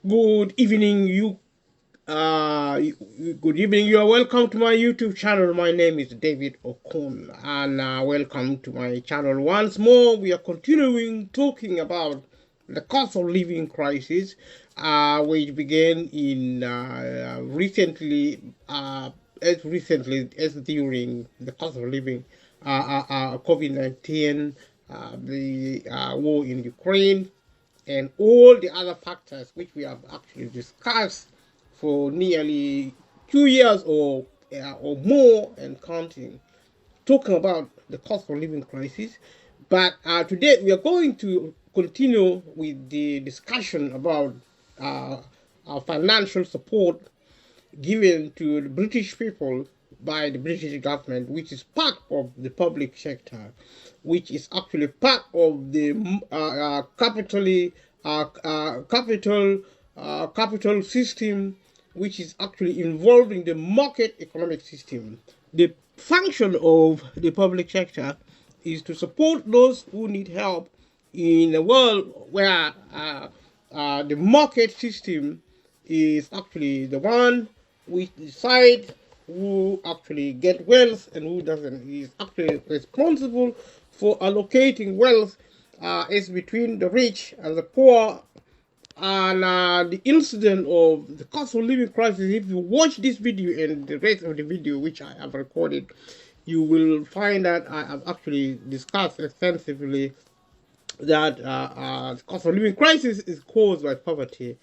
Good evening, you. Good evening. You are welcome to my YouTube channel. My name is David Okon, and welcome to my channel once more. We are continuing talking about the cost of living crisis, which began in recently as during the cost of living, COVID-19, the war in Ukraine, and all the other factors which we have actually discussed for nearly 2 years or more and counting, talking about the cost of living crisis. But today we are going to continue with the discussion about uh, financial support given to the British people by the British government, which is part of the public sector, which is actually part of the capital system, which is actually involving the market economic system. The function of the public sector is to support those who need help in a world where the market system is actually the one which decides who actually get wealth and who doesn't. He is actually responsible for allocating wealth is between the rich and the poor. And the incident of the cost of living crisis, if you watch this video and the rest of the video which I have recorded, you will find that I have actually discussed extensively that the cost of living crisis is caused by poverty.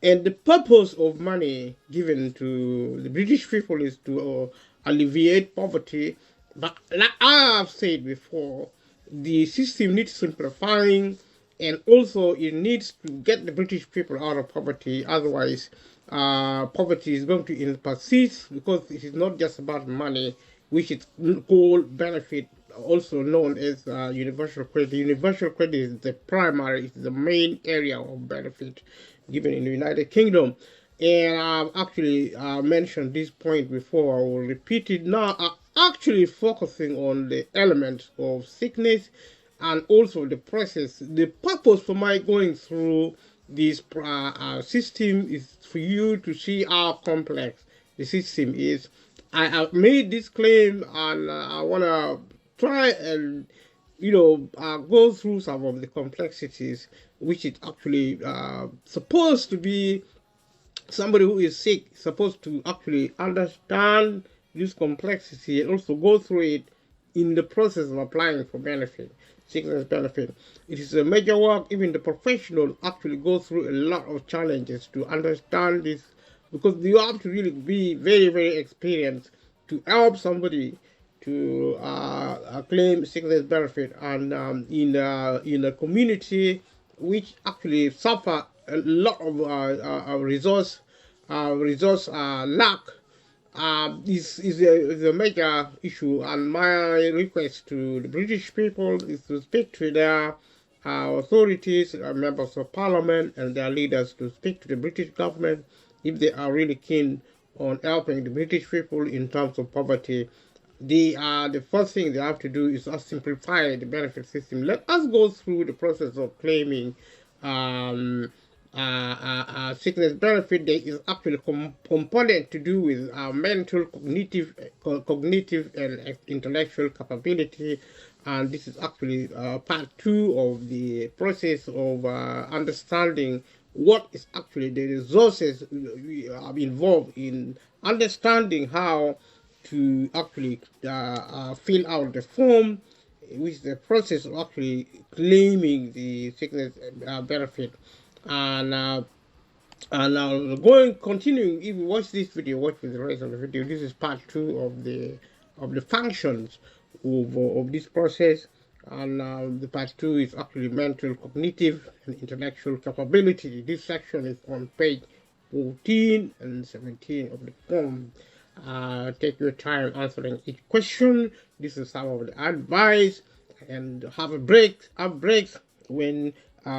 And the purpose of money given to the British people is to alleviate poverty. But like I have said before, the system needs simplifying, and also it needs to get the British people out of poverty. Otherwise, poverty is going to persist, because it is not just about money, which is called benefit, also known as universal credit. Universal credit is the primary, is the main area of benefit given in the United Kingdom. And I've actually mentioned this point before. I will repeat it now. Actually focusing on the elements of sickness and also the process. The purpose for my going through this system is for you to see how complex the system is. I have made this claim, and I want to try and go through some of the complexities, which is actually supposed to be somebody who is sick supposed to actually understand this complexity and also go through it in the process of applying for benefit, sickness benefit. It is a major work. Even the professional actually go through a lot of challenges to understand this, because you have to really be very, very experienced to help somebody to claim sickness benefit. And in a community which actually suffer a lot of resource lack, is a major issue. And my request to the British people is to speak to their authorities, members of parliament, and their leaders, to speak to the British government if they are really keen on helping the British people in terms of poverty. The first thing they have to do is simplify the benefit system. Let us go through the process of claiming um, sickness benefit. There is actually a component to do with mental, cognitive, and intellectual capability, and this is actually part two of the process of understanding what is actually the resources involved in understanding how to actually fill out the form, which is the process of actually claiming the sickness benefit. And continuing, if you watch this video, watch with the rest of the video. This is part two of the functions of this process. And the part two is actually mental, cognitive, and intellectual capability. This section is on page 14 and 17 of the form. Take your time answering each question. This is some of the advice, and have breaks when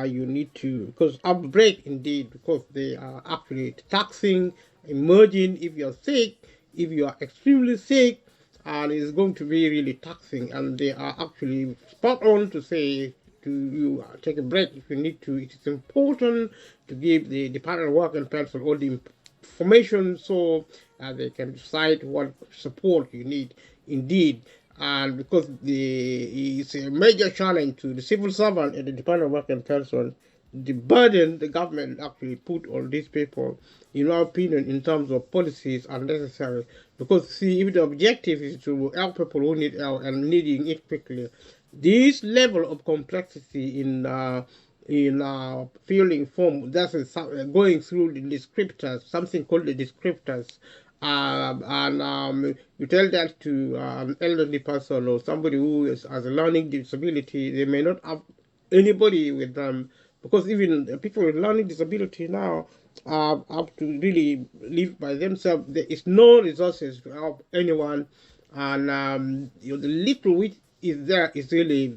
you need to, because have break indeed, because they are actually taxing, emerging. If you're sick, if you are extremely sick, and it's going to be really taxing. And they are actually spot on to say you take a break if you need to. It is important to give the Department of Work and Pension all the information so they can decide what support you need indeed. And because it's a major challenge to the civil servant at the Department of Work and Pension, the burden the government actually put on these people, in our opinion, in terms of policies are necessary. Because see, if the objective is to help people who need help and needing it quickly, this level of complexity in filling form, that is going through the descriptors, something called the descriptors, and you tell that to an elderly person or somebody who has a learning disability, they may not have anybody with them, because even people with learning disability now have to really live by themselves. There is no resources to help anyone, and the little which is there is really,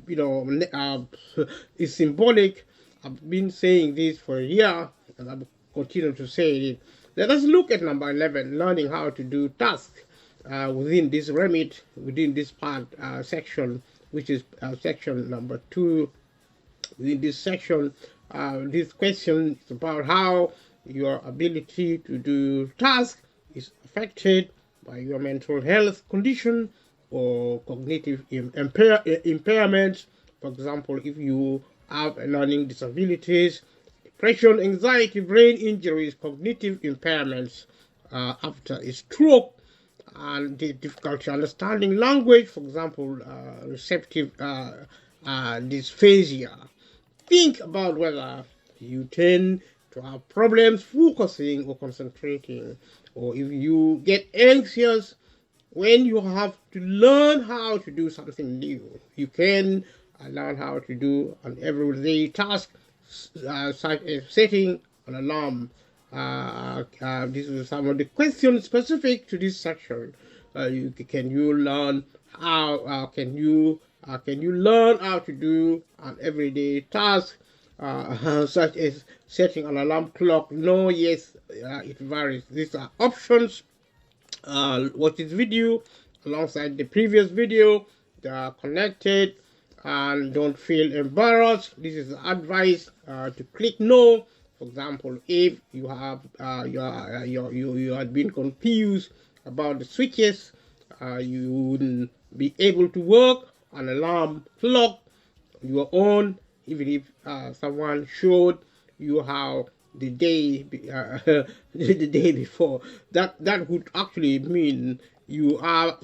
is symbolic. I've been saying this for a year, and I'll continue to say it. Let us look at number 11, learning how to do tasks within this remit, within this part section, which is section number 2. Within this section, this question is about how your ability to do tasks is affected by your mental health condition or cognitive impairment. For example, if you have learning disabilities, depression, anxiety, brain injuries, cognitive impairments after a stroke, and the difficulty understanding language, for example, receptive dysphasia. Think about whether you tend to have problems focusing or concentrating, or if you get anxious when you have to learn how to do something new. You can learn how to do an everyday task, such as setting an alarm. This is some of the questions specific to this section. Can you learn how? Can you learn how to do an everyday task, such as setting an alarm clock? No, yes, it varies. These are options. Watch this video alongside the previous video. They are connected, and don't feel embarrassed. This is advice to click no. For example, if you have you had been confused about the switches, you wouldn't be able to work an alarm clock on your own, even if someone showed you how the day the day before. That would actually mean you are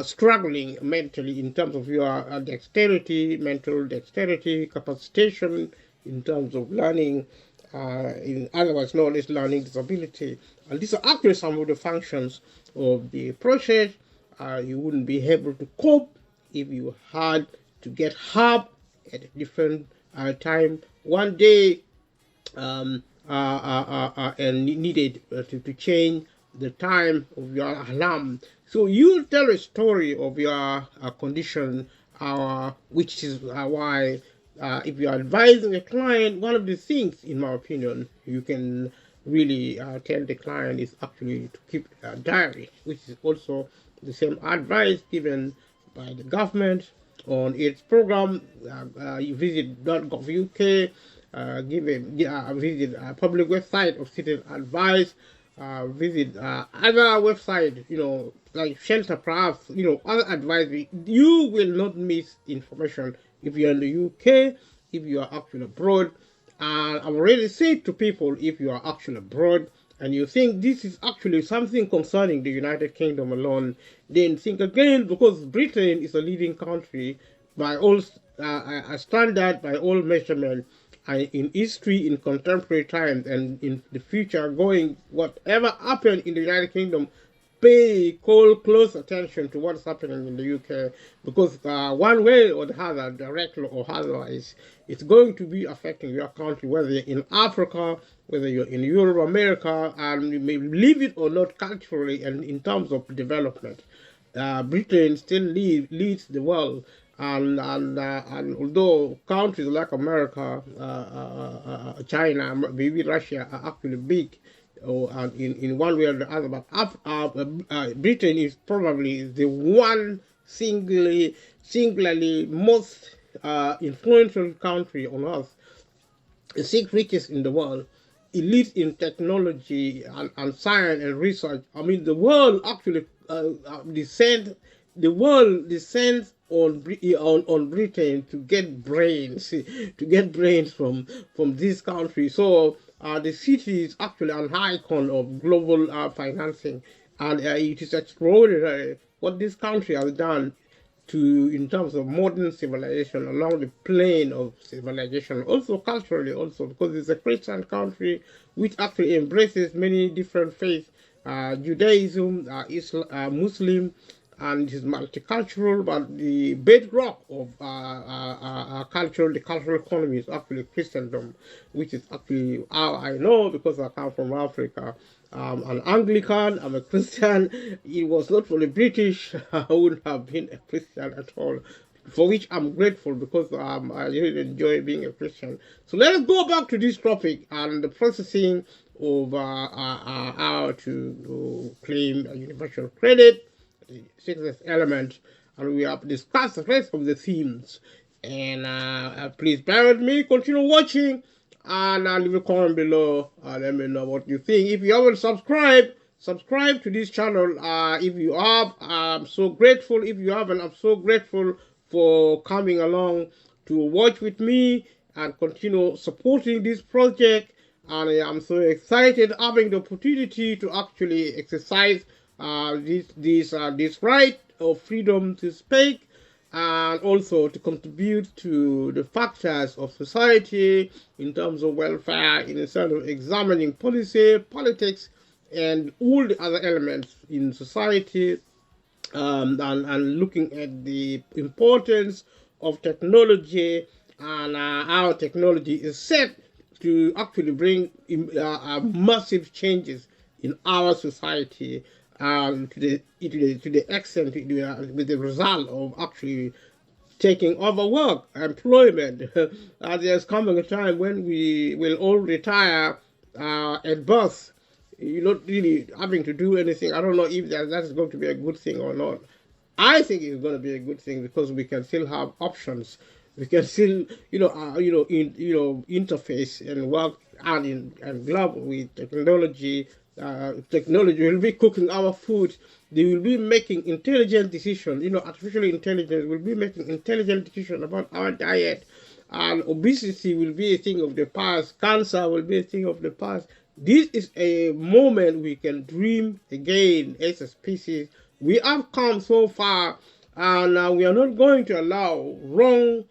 struggling mentally in terms of your dexterity, mental dexterity, capacitation in terms of learning, in otherwise known as learning disability. And these are actually some of the functions of the process. You wouldn't be able to cope if you had to get help at a different time one day, and needed to change the time of your alarm. So you tell a story of your condition, which is why if you are advising a client, one of the things, in my opinion, you can really tell the client is actually to keep a diary, which is also the same advice given by the government on its program. You visit .gov.uk, visit a public website of citizen advice, visit other websites, like Shelter, perhaps, other advice. You will not miss information if you're in the UK, if you are actually abroad. And I've already said to people, if you are actually abroad and you think this is actually something concerning the United Kingdom alone, then think again, because Britain is a leading country by all standard, by all measurement, in history, in contemporary times, and in the future going, whatever happened in the United Kingdom, call close attention to what's happening in the UK, because one way or the other, directly or otherwise, it's going to be affecting your country, whether you're in Africa, whether you're in Europe, America, and you may believe it or not, culturally and in terms of development. Britain still leads the world, and although countries like America, China, maybe Russia are actually big, in one way or the other, but Britain is probably the one singularly most influential country on earth, the sixth richest in the world. It leads in technology and science and research. I mean, the world actually descends. The world descends on Britain to get brains, to get brains from this country. So the city is actually an icon of global financing, and it is extraordinary what this country has done to in terms of modern civilization along the plane of civilization, also culturally, also because it's a Christian country which actually embraces many different faiths, Judaism, Islam, Muslim, and it is multicultural. But the bedrock of the cultural economy is actually Christendom, which is actually how I know because I come from Africa. An Anglican, I'm a Christian. It was not for the British, I wouldn't have been a Christian at all, for which I'm grateful because I really enjoy being a Christian. So let us go back to this topic and the processing of how to claim a universal credit, the sixth element, and we have discussed the rest of the themes. And please bear with me, continue watching, and leave a comment below. Let me know what you think. If you haven't subscribe to this channel. If you have, I'm so grateful. If you haven't, I'm so grateful for coming along to watch with me and continue supporting this project. And I'm so excited having the opportunity to actually exercise this right of freedom to speak, and also to contribute to the factors of society in terms of welfare, in terms of examining policy, politics, and all the other elements in society, and looking at the importance of technology and how technology is set to actually bring massive changes in our society, to the extent with the result of actually taking over work, employment. There's coming a time when we will all retire at birth. You're not really having to do anything. I don't know if that's going to be a good thing or not. I think it's going to be a good thing because we can still have options. We can still, interface and work hand in and glove with technology. Technology will be cooking our food. They will be making intelligent decisions. Artificial intelligence will be making intelligent decisions about our diet. And obesity will be a thing of the past. Cancer will be a thing of the past. This is a moment we can dream again as a species. We have come so far, and we are not going to allow wrong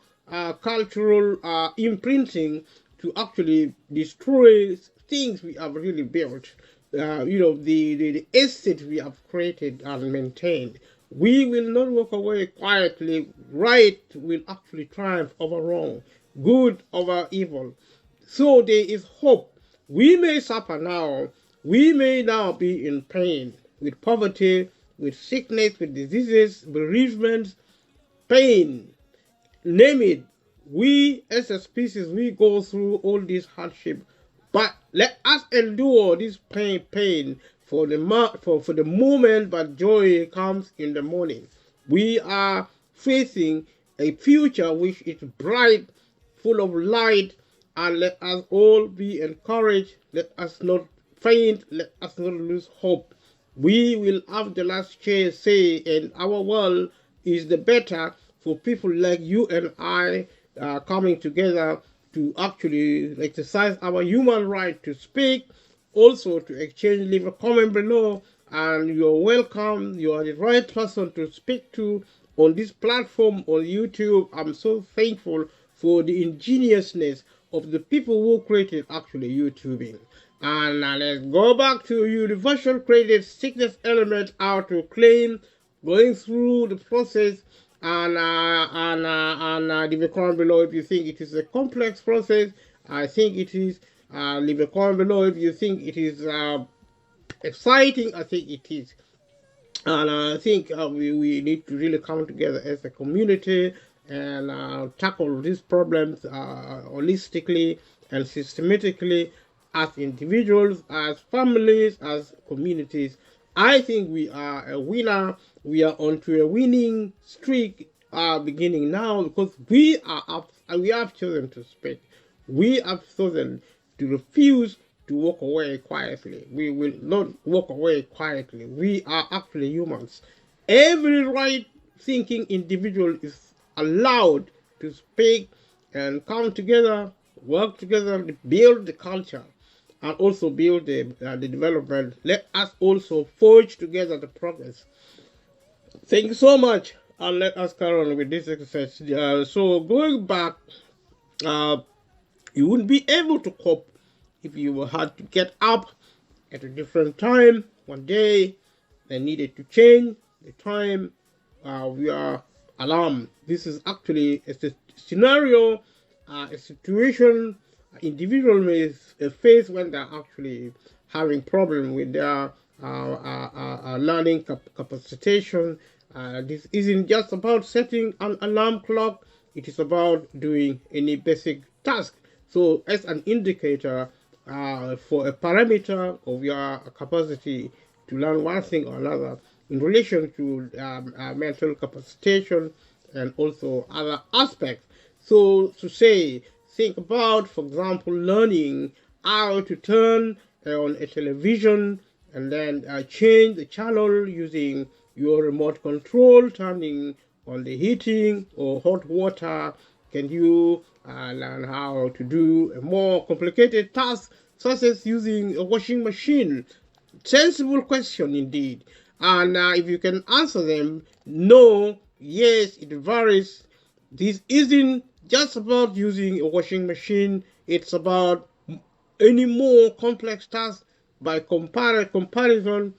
cultural imprinting to actually destroy things we have really built. The estate we have created and maintained. We will not walk away quietly. Right will actually triumph over wrong, good over evil. So there is hope. We may suffer now. We may now be in pain with poverty, with sickness, with diseases, bereavement, pain, name it. We as a species, we go through all this hardship, but let us endure this pain for the moment, but joy comes in the morning. We are facing a future which is bright, full of light, and let us all be encouraged. Let us not faint. Let us not lose hope. We will have the last say, and our world is the better for people like you and I coming together to actually exercise our human right to speak, also to exchange. Leave a comment below, and you're welcome. You are the right person to speak to on this platform on YouTube. I'm so thankful for the ingeniousness of the people who created actually YouTubing. And let's go back to universal credit, sixth element, how to claim, going through the process, and leave a comment below if you think it is a complex process. I think it is. Leave a comment below if you think it is exciting. I think it is. And I think we need to really come together as a community and tackle these problems holistically and systematically, as individuals, as families, as communities. I think we are a winner. We are onto a winning streak, beginning now, because we have chosen to speak. We have chosen to refuse to walk away quietly. We will not walk away quietly. We are actually humans. Every right thinking individual is allowed to speak and come together, work together, build the culture, and also build the development. Let us also forge together the progress. Thank you so much, and let us carry on with this exercise. So going back, uh, you wouldn't be able to cope if you had to get up at a different time one day. They needed to change the time we are alarmed. This is actually a scenario, a situation individual may face when they're actually having problem with their learning capacitation. This isn't just about setting an alarm clock. It is about doing any basic task. So as an indicator for a parameter of your capacity to learn one thing or another in relation to mental capacitation and also other aspects. So to say, think about, for example, learning how to turn on a television and then change the channel using your remote control, turning on the heating or hot water. Can you learn how to do a more complicated task, such as using a washing machine? Sensible question indeed. And if you can answer them, no, yes, it varies. This isn't just about using a washing machine. It's about any more complex task by comparison.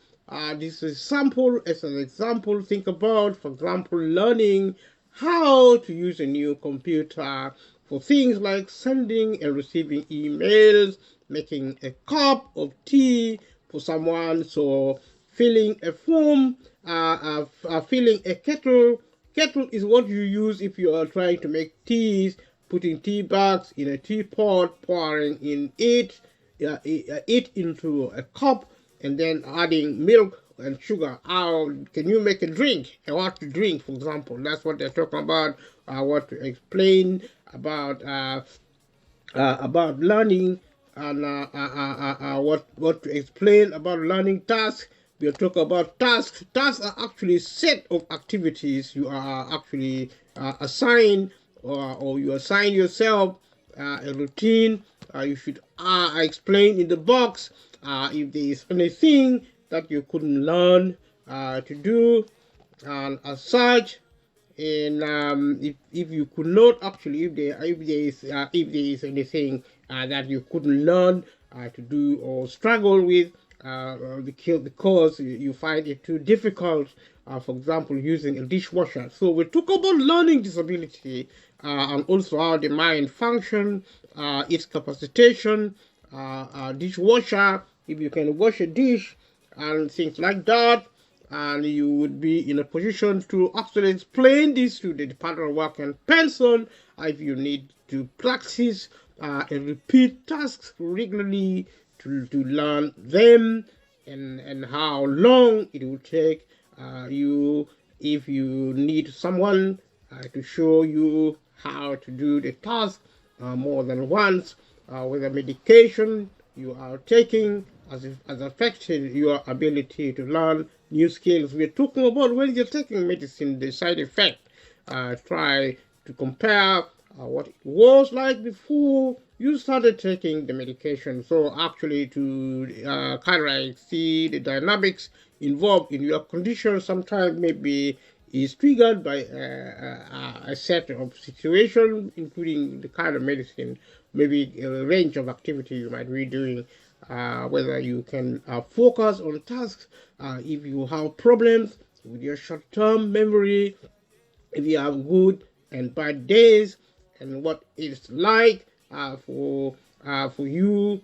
This is sample as an example. Think about, for example, learning how to use a new computer for things like sending and receiving emails, making a cup of tea for someone, so filling a form, filling a kettle. Kettle is what you use if you are trying to make teas, putting tea bags in a teapot, pouring in it into a cup, and then adding milk and sugar. How can you make a drink? What to drink, for example? That's what they're talking about. What to explain about learning, and what to explain about learning tasks. We'll talk about tasks. Tasks are actually set of activities you are actually assigned, or you assign yourself a routine. You should explain in the box if there is anything that you couldn't learn to do, and as such, and if you could not actually, if there is anything that you couldn't learn to do or struggle with, because you find it too difficult, for example, using a dishwasher. So we talk about learning disability, and also how the mind function, its capacitation, dishwasher, if you can wash a dish and things like that, and you would be in a position to actually explain this to the Department of Work and Pension if you need to practice and repeat tasks regularly to learn them, and how long it will take you if you need someone to show you how to do the task more than once, whether medication you are taking has affected your ability to learn new skills. We're talking about when you're taking medicine, the side effect. Try to compare what it was like before you started taking the medication. So actually to kind of like see the dynamics involved in your condition, sometimes maybe is triggered by a set of situations, including the kind of medicine, maybe a range of activity you might be doing, whether you can focus on tasks, if you have problems with your short-term memory, if you have good and bad days, and what it's like for you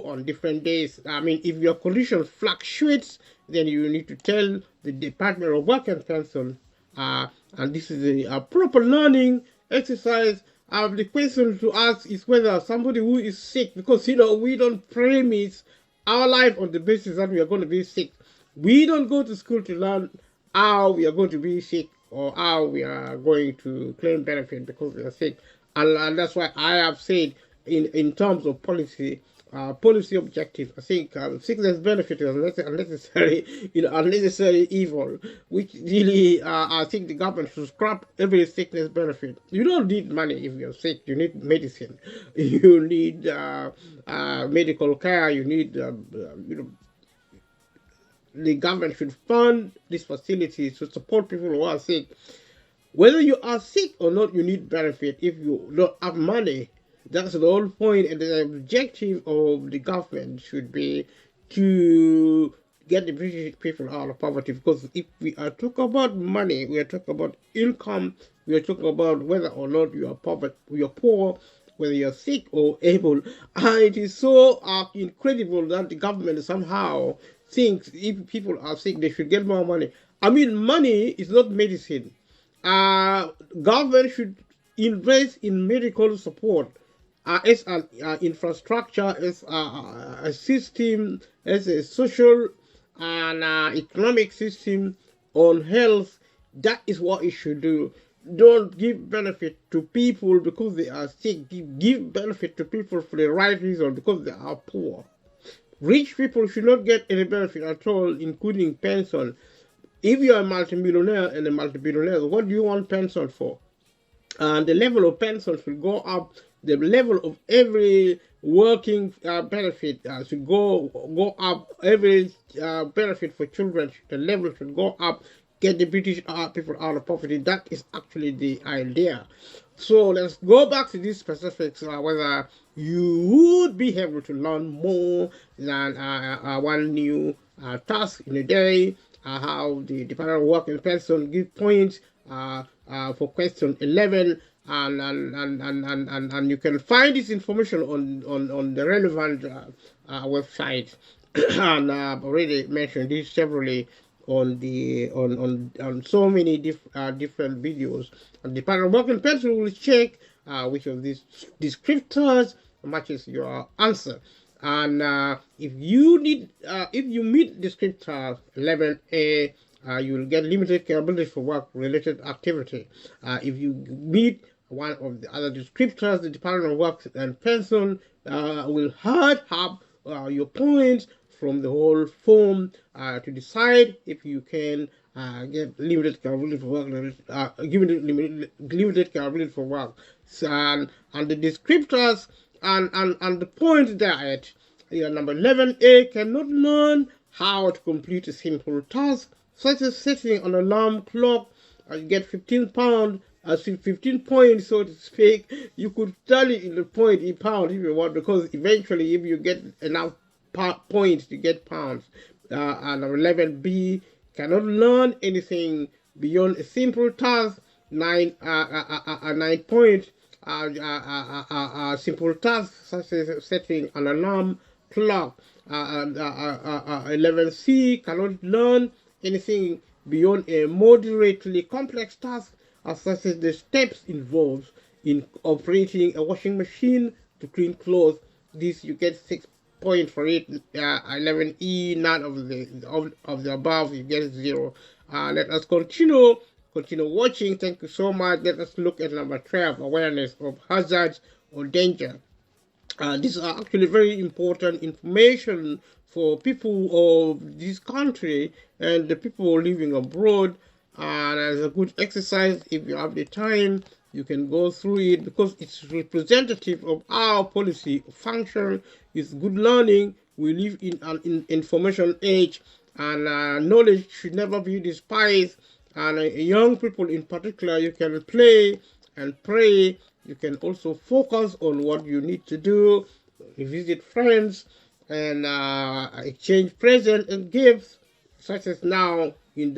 on different days. I mean, if your condition fluctuates, then you need to tell the Department of Work and Pension, and this is a proper learning exercise. The question to ask is whether somebody who is sick, because we don't premise our life on the basis that we are going to be sick. We don't go to school to learn how we are going to be sick. or how we are going to claim benefit because we are sick. And that's why I have said in terms of policy objective, I think sickness benefit is unnecessary, unnecessary evil, which really I think the government should scrap every sickness benefit. You don't need money if you're sick. You need medicine. You need medical care. You need the government should fund these facilities to support people who are sick. Whether you are sick or not, you need benefit. If you don't have money, that's the whole point, and the objective of the government should be to get the British people out of poverty. Because if we are talking about money, we are talking about income, we are talking about whether or not you are poor, whether you're sick or able. And it is so incredible that the government somehow thinks if people are sick, they should get more money. I mean, money is not medicine. Government should invest in medical support as an infrastructure, as a system, as a social and economic system on health. That is what it should do. Don't give benefit to people because they are sick. Give benefit to people for the right reason, because they are poor. Rich people should not get any benefit at all, including pension. If you are a multimillionaire and a multi-billionaire, what do you want pension for? And the level of pension should go up. The level of every working benefit should go up. Every benefit for children, the level should go up. Get the British people out of poverty. That is actually the idea. So let's go back to these specifics, whether you would be able to learn more than one new task in a day, how the Department of Work and Pension give points for question 11, and you can find this information on the relevant website. And I've already mentioned this severally on so many different videos. And the Department of Work and Pension will check which of these descriptors matches your answer. And if you meet descriptor 11A, you will get limited capability for work-related activity. If you meet one of the other descriptors, the Department of Work and Pension will have your points from the whole form to decide if you can get limited capability for work, limited capability for work. So, and the descriptors and the point that number 11A cannot learn how to complete a simple task, such as setting an alarm clock. You get 15 pounds, 15 points, so to speak. You could study in the point in pounds if you want, because eventually, if you get enough points to get pounds, and 11B cannot learn anything beyond a simple task. 9 points. Simple tasks such as setting an alarm clock. 11C cannot learn anything beyond a moderately complex task, such as the steps involved in operating a washing machine to clean clothes. This you get 6 points for it. 11E, none of the above, you get 0. Let us continue watching. Thank you so much. Let us look at number 12, awareness of hazards or danger. These are actually very important information for people of this country and the people living abroad. And as a good exercise, if you have the time, you can go through it, because it's representative of our policy function. It's good learning. We live in an information age, and knowledge should never be despised. And young people in particular, you can play and pray. You can also focus on what you need to do, visit friends, and exchange presents and gifts, such as now in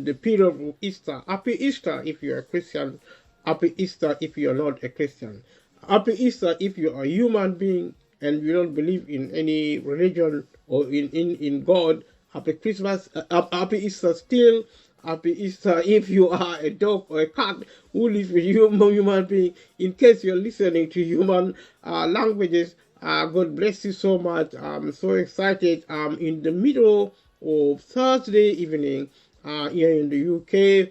the period of Easter. Happy Easter if you're a Christian. Happy Easter if you're not a Christian. Happy Easter if you're a human being and you don't believe in any religion or in God. Happy Christmas. Happy Easter still. Happy Easter if you are a dog or a cat who lives with human being. In case you're listening to human languages, God bless you so much. I'm so excited. I'm in the middle of Thursday evening here in the UK.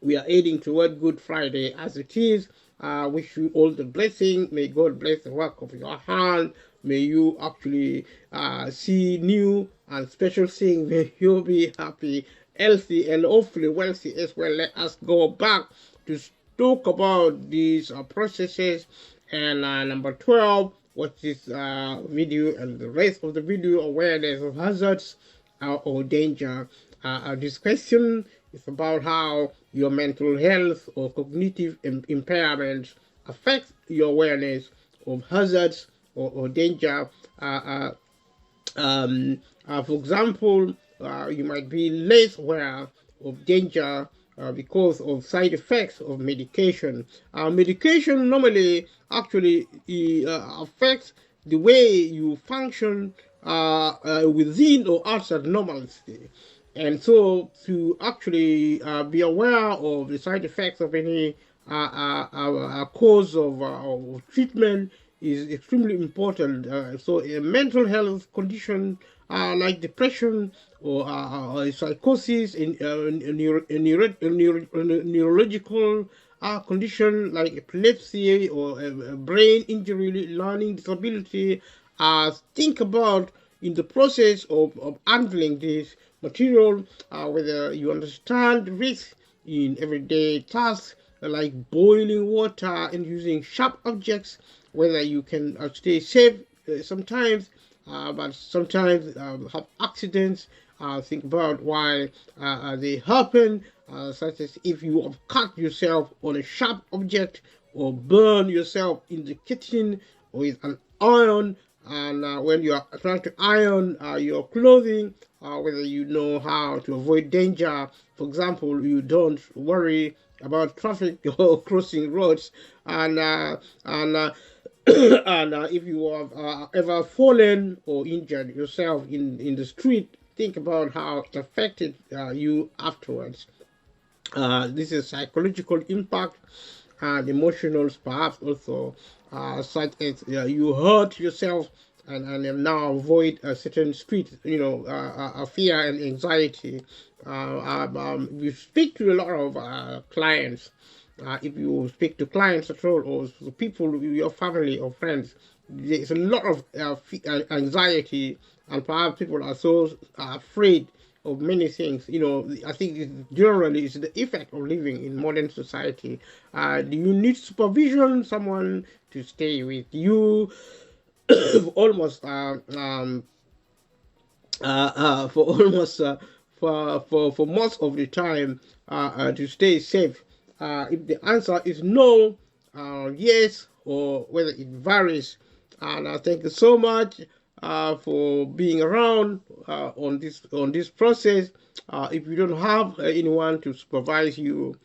we are heading toward Good Friday as it is. Wish you all the blessing. May God bless the work of your hand. May you actually see new and special things. May you be happy, healthy, and hopefully wealthy as well. Let us go back to talk about these processes. And number 12, watch this video and the rest of the video, awareness of hazards or danger. This question is about how your mental health or cognitive impairments affect your awareness of hazards or danger. For example, you might be less aware of danger because of side effects of medication. Medication normally actually affects the way you function within or outside normalcy. And so to actually be aware of the side effects of any cause of treatment is extremely important. So a mental health condition like depression or psychosis, in neurological condition like epilepsy or brain injury, learning disability, think about in the process of handling this material, whether you understand risk in everyday tasks like boiling water and using sharp objects, whether you can stay safe sometimes, but sometimes have accidents. Think about why they happen, such as if you have cut yourself on a sharp object or burn yourself in the kitchen with an iron, and when you are trying to iron your clothing, whether you know how to avoid danger. For example, you don't worry about traffic or crossing roads, and and if you have ever fallen or injured yourself in the street, think about how it affected you afterwards. This is psychological impact and emotional, perhaps also, such as you hurt yourself and now avoid a certain street, fear and anxiety. We speak to a lot of clients. If you speak to clients at all, or people, your family or friends, there's a lot of anxiety, and perhaps people are so afraid of many things. I think generally it's the effect of living in modern society. You need supervision, someone to stay with you almost for almost for most of the time to stay safe. If the answer is no, yes, or whether it varies. And I thank you so much for being around on this process. If you don't have anyone to supervise you,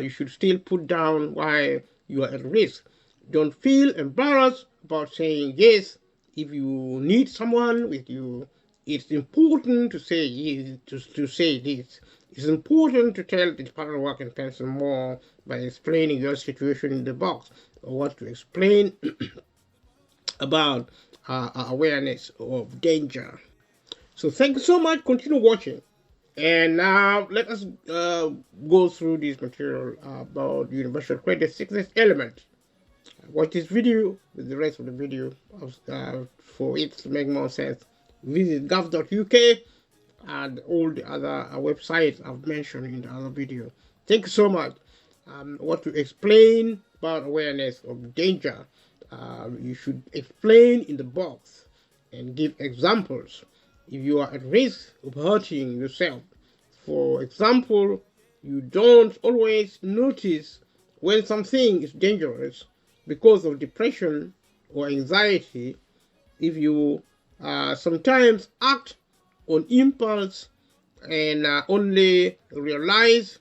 you should still put down why you are at risk. Don't feel embarrassed about saying yes. If you need someone with you, it's important to say yes, to say this. It's important to tell the Department of Work and Pension more by explaining your situation in the box, or what to explain about awareness of danger. So thank you so much. Continue watching. And now let us go through this material about universal credit sickness element. Watch this video with the rest of the video for it to make more sense. Visit gov.uk and all the other websites I've mentioned in the other video. Thank you so much. What to explain about awareness of danger. You should explain in the box and give examples. If you are at risk of hurting yourself, for example, you don't always notice when something is dangerous because of depression or anxiety. If you sometimes act on impulse and only realize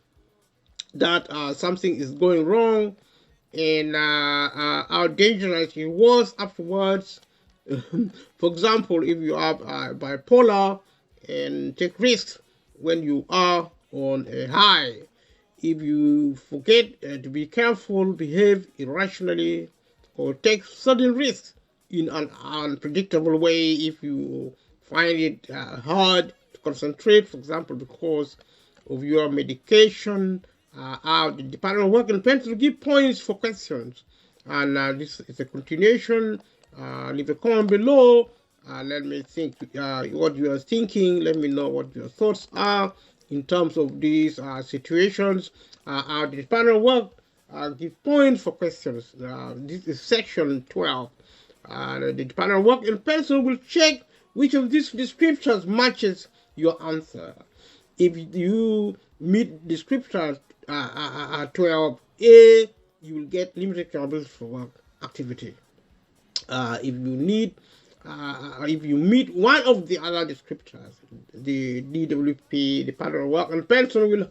that something is going wrong and how dangerous it was afterwards. For example, if you are bipolar and take risks when you are on a high, if you forget to be careful, behave irrationally, or take sudden risks in an unpredictable way, if you find it hard to concentrate, for example, because of your medication The Department of Work and Pensions will give points for questions. And this is a continuation. Leave a comment below. Let me think what you are thinking. Let me know what your thoughts are in terms of these situations. The Department of Work give points for questions. This is section 12. The Department of Work and Pensions will check which of these descriptors matches your answer. If you meet descriptor 12A, you will get limited capability for work activity. If you meet one of the other descriptors, the DWP, Department of Work and Pension, will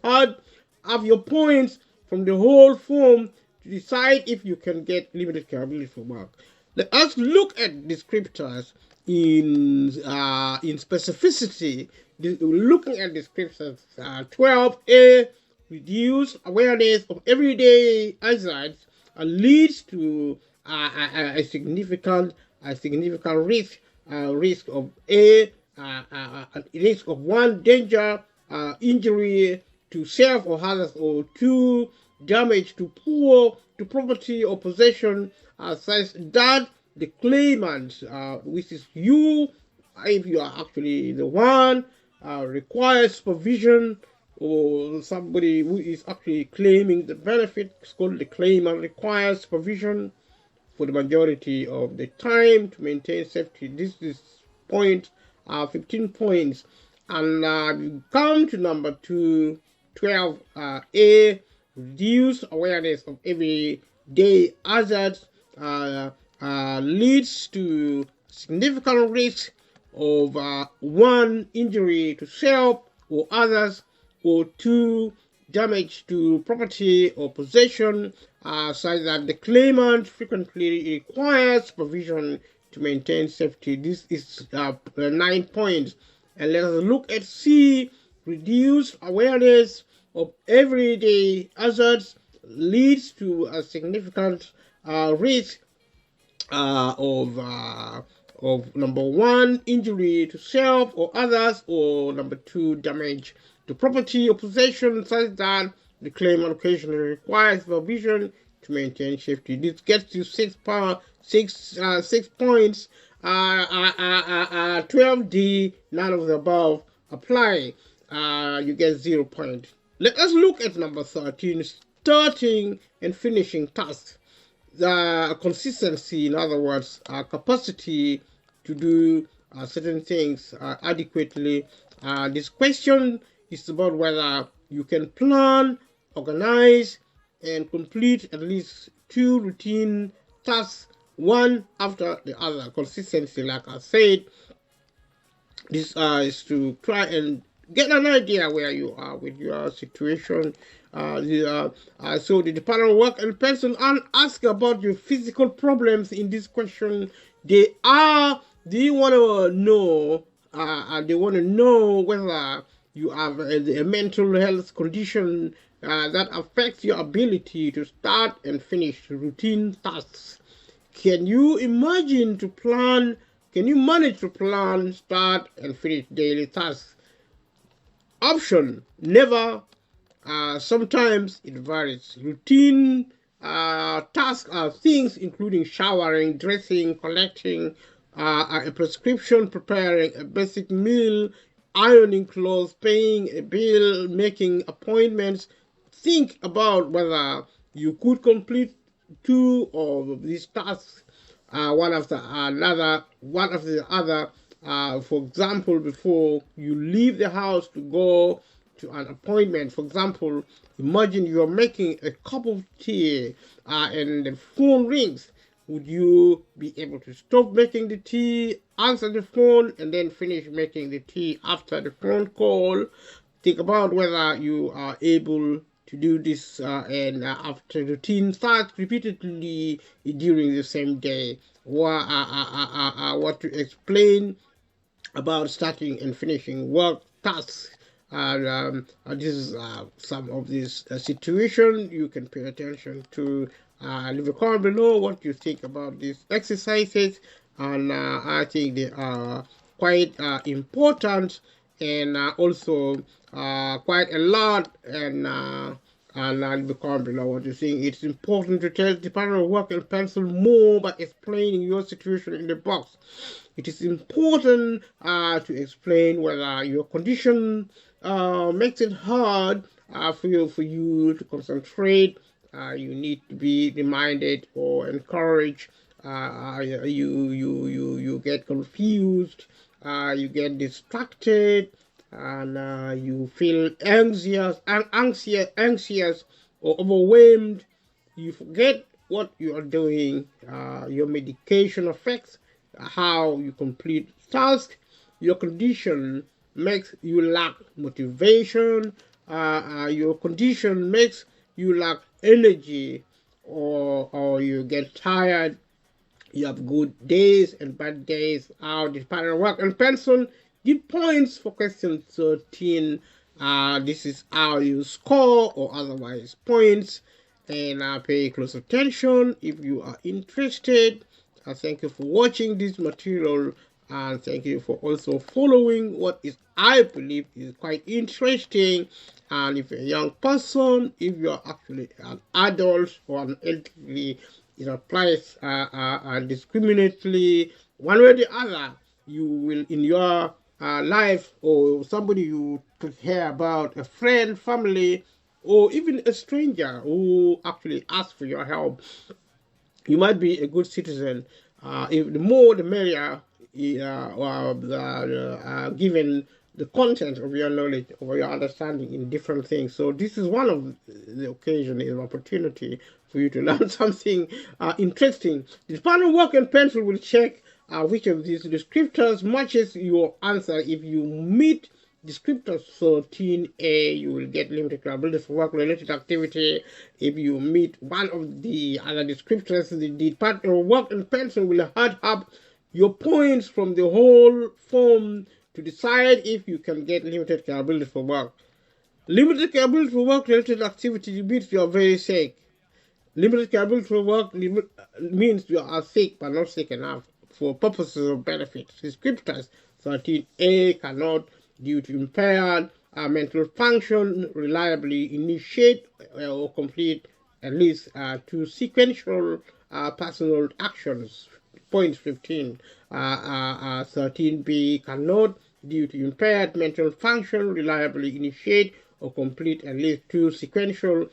have your points from the whole form to decide if you can get limited capability for work. Let us look at descriptors in specificity. Looking at descriptors 12A, reduce awareness of everyday hazards leads to a significant risk of risk of one, danger, injury to self or others, or two, damage to property or possession, such that the claimant, which is you, if you are actually the one, requires supervision, or somebody who is actually claiming the benefit, it's called the claimant, requires supervision for the majority of the time to maintain safety. This is 15 points. And you come to number 2, 12A, reduce awareness of everyday hazards leads to significant risk of 1, injury to self or others, or 2, damage to property or possession, such that the claimant frequently requires supervision to maintain safety. This is 9 points. And let us look at C, reduced awareness of everyday hazards leads to a significant risk of number 1, injury to self or others, or number 2, damage to property or possession, such that the claimant occasionally requires supervision to maintain safety. This gets you 6 points. 12D, none of the above apply. You get 0 points. Let us look at number 13, starting and finishing tasks. The consistency, in other words, capacity to do certain things adequately. This question is about whether you can plan, organize, and complete at least 2 routine tasks, one after the other. Consistency, like I said, this is to try and get an idea where you are with your situation. So the Department of Work and Pension ask about your physical problems in this question. They want to know whether you have a mental health condition that affects your ability to start and finish routine tasks. Can you manage to plan, start and finish daily tasks? Option, never. Sometimes it varies. Routine tasks are things including showering, dressing, collecting a prescription, preparing a basic meal, ironing clothes, paying a bill, making appointments. Think about whether you could complete 2 of these tasks one after the other. For example, before you leave the house to go to an appointment. For example, imagine you are making a cup of tea and the phone rings. Would you be able to stop making the tea, answer the phone, and then finish making the tea after the phone call? Think about whether you are able to do this and after routine tasks repeatedly during the same day. What to explain about starting and finishing work tasks. This is some of these situations you can pay attention to. Leave a comment below what you think about these exercises, and I think they are quite important and also quite a lot, and And I'll become below what you're saying. It's important to tell the Department of Work and Pension more by explaining your situation in the box. It is important to explain whether your condition makes it hard for you to concentrate. You need to be reminded or encouraged. You get confused. You get distracted, and you feel anxious or overwhelmed. You forget what you are doing. Your medication affects how you complete tasks. Your condition makes you lack motivation. Your condition makes you lack energy, or you get tired. You have good days and bad days. Our Department of Work and Pension give points for question 13. This is how you score or otherwise points. And pay close attention if you are interested. Thank you for watching this material, and thank you for also following what is I believe is quite interesting. And if you're a young person, if you're actually an adult or an elderly, it applies discriminately one way or the other. You will in your life, or somebody you could hear about, a friend, family, or even a stranger who actually asks for your help. You might be a good citizen. If the more the merrier, given the content of your knowledge or your understanding in different things. So this is one of the occasion, is an opportunity for you to learn something interesting. The Department of Work and Pension will check which of these descriptors matches your answer. If you meet descriptor 13A, you will get limited capability for work-related activity. If you meet one of the other descriptors, the Department of Work and Pension will add up your points from the whole form to decide if you can get limited capability for work. Limited capability for work-related activity means you are very sick. Limited capability for work means you are sick but not sick enough for purposes of benefits. Descriptors 13A cannot, due to impaired mental function, reliably initiate or complete at least 2 sequential personal actions. Point 15. 13B cannot, due to impaired mental function, reliably initiate or complete at least 2 sequential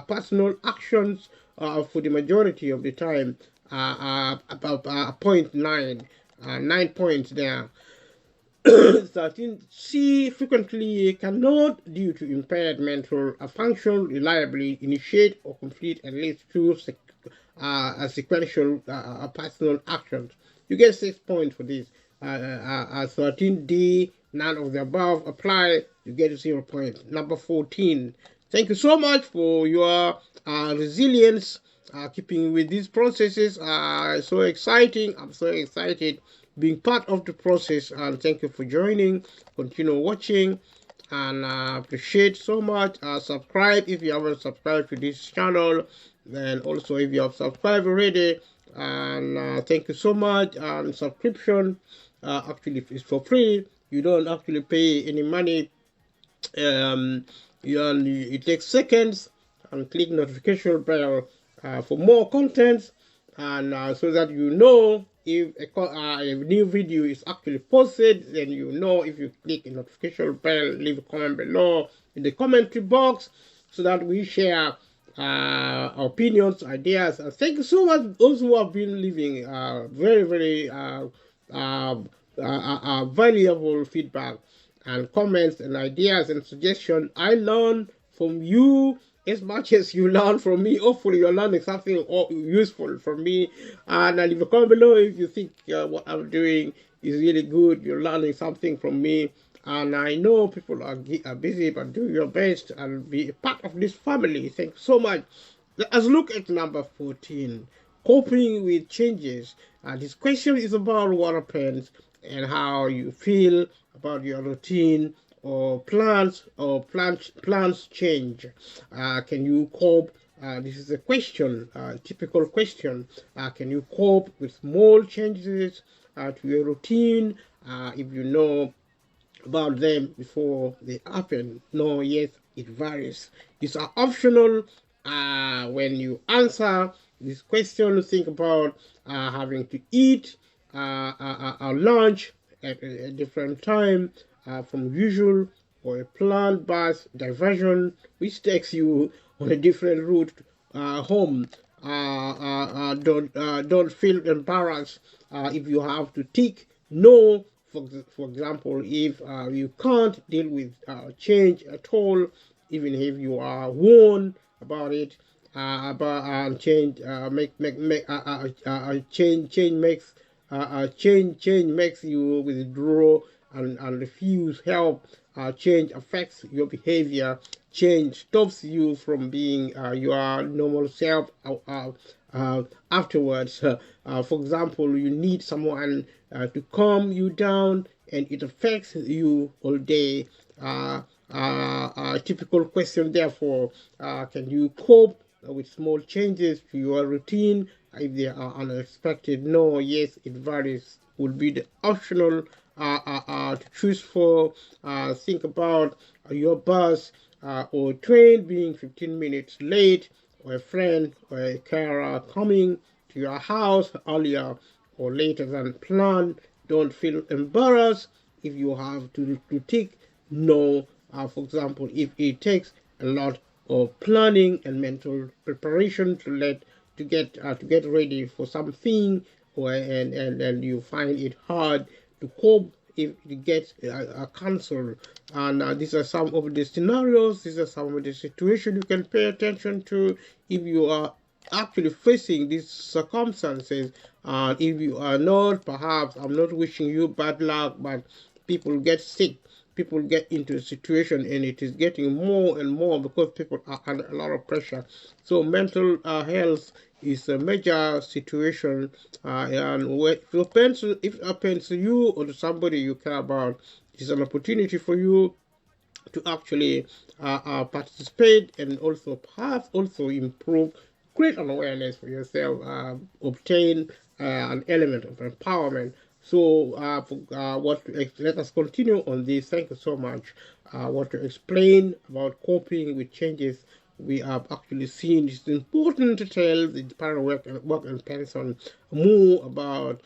personal actions for the majority of the time. About point 9. 9 points there. 13C frequently cannot, due to impaired mental function, reliably initiate or complete at least 2 sequential personal actions. You get 6 points for this. 13D, none of the above apply. You get 0 points. Number 14. Thank you so much for your resilience, keeping with these processes. So exciting. I'm so excited being part of the process, and thank you for joining. Continue watching, and appreciate so much. Subscribe if you haven't subscribed to this channel, and also if you have subscribed already, and thank you so much. And subscription actually is for free. You don't actually pay any money. It takes seconds, and click notification bell for more content, and so that you know if a new video is actually posted. Then you know if you click the notification bell. Leave a comment below in the commentary box so that we share our opinions, ideas. And thank you so much those who have been leaving very valuable feedback and comments and ideas and suggestions. I learn from you as much as you learn from me. Hopefully you're learning something useful from me, and leave a comment below if you think what I'm doing is really good. You're learning something from me, and I know people are busy, but do your best and be a part of this family. Thanks so much. Let us look at number 14, coping with changes. This question is about what happens and how you feel about your routine or plans change. Can you cope? This is a question, typical question. Can you cope with small changes to your routine if you know about them before they happen? No, yes, it varies. These are optional. When you answer this question, think about having to eat a lunch at a different time from usual, or a planned bus diversion which takes you on a different route home. Don't feel embarrassed if you have to tick no. For example, if you can't deal with change at all, even if you are warned about it, about change change makes you withdraw and refuse help. Change affects your behavior. Change stops you from being your normal self afterwards. For example, you need someone to calm you down, and it affects you all day. Typical question, therefore, can you cope with small changes to your routine if they are unexpected? No, yes, it varies. Would be the optional to choose for. Think about your bus or train being 15 minutes late, or a friend or a carer coming to your house earlier or later than planned. Don't feel embarrassed if you have to take no. For example, if it takes a lot of planning and mental preparation to get ready for something, or and you find it hard to cope if it gets cancelled. And these are some of the scenarios. These are some of the situations you can pay attention to if you are actually facing these circumstances. And if you are not, perhaps I'm not wishing you bad luck, but people get sick, people get into a situation, and it is getting more and more because people are under a lot of pressure. So mental health is a major situation, and if it happens to you or to somebody you care about, it's an opportunity for you to actually participate, and also perhaps also improve, create an awareness for yourself, obtain an element of empowerment. So let us continue on this. Thank you so much. What to explain about coping with changes we have actually seen. It's important to tell the Department of Work and Pension more about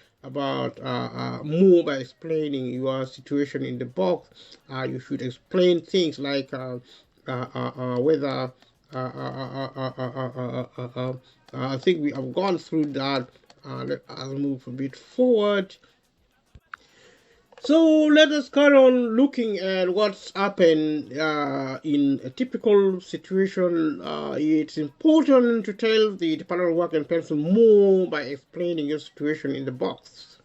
more by explaining your situation in the box. You should explain things like whether I think we have gone through that. Let us move a bit forward. So let us carry on looking at what's happened in a typical situation. It's important to tell the Department of Work and Pension more by explaining your situation in the box.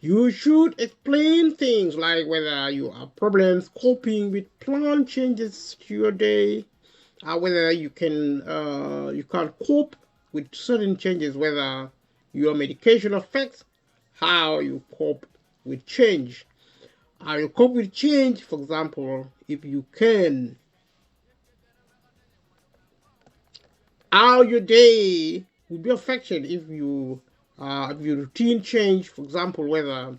You should explain things like whether you have problems coping with planned changes to your day, whether you can't cope with certain changes, whether your medication affects how you cope with change. You cope with change, for example, if you can. How your day will be affected if your routine change, for example, whether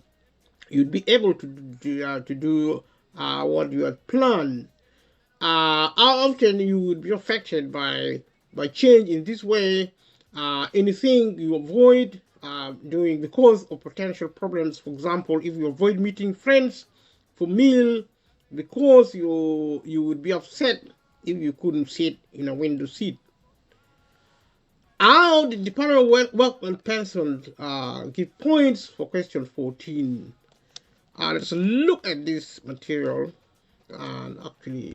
you'd be able to do what you had planned. How often you would be affected by change in this way. Anything you avoid doing because of potential problems. For example, if you avoid meeting friends for meal because you would be upset if you couldn't sit in a window seat. How the Department of Work and Pension give points for question 14. Let's look at this material. And actually,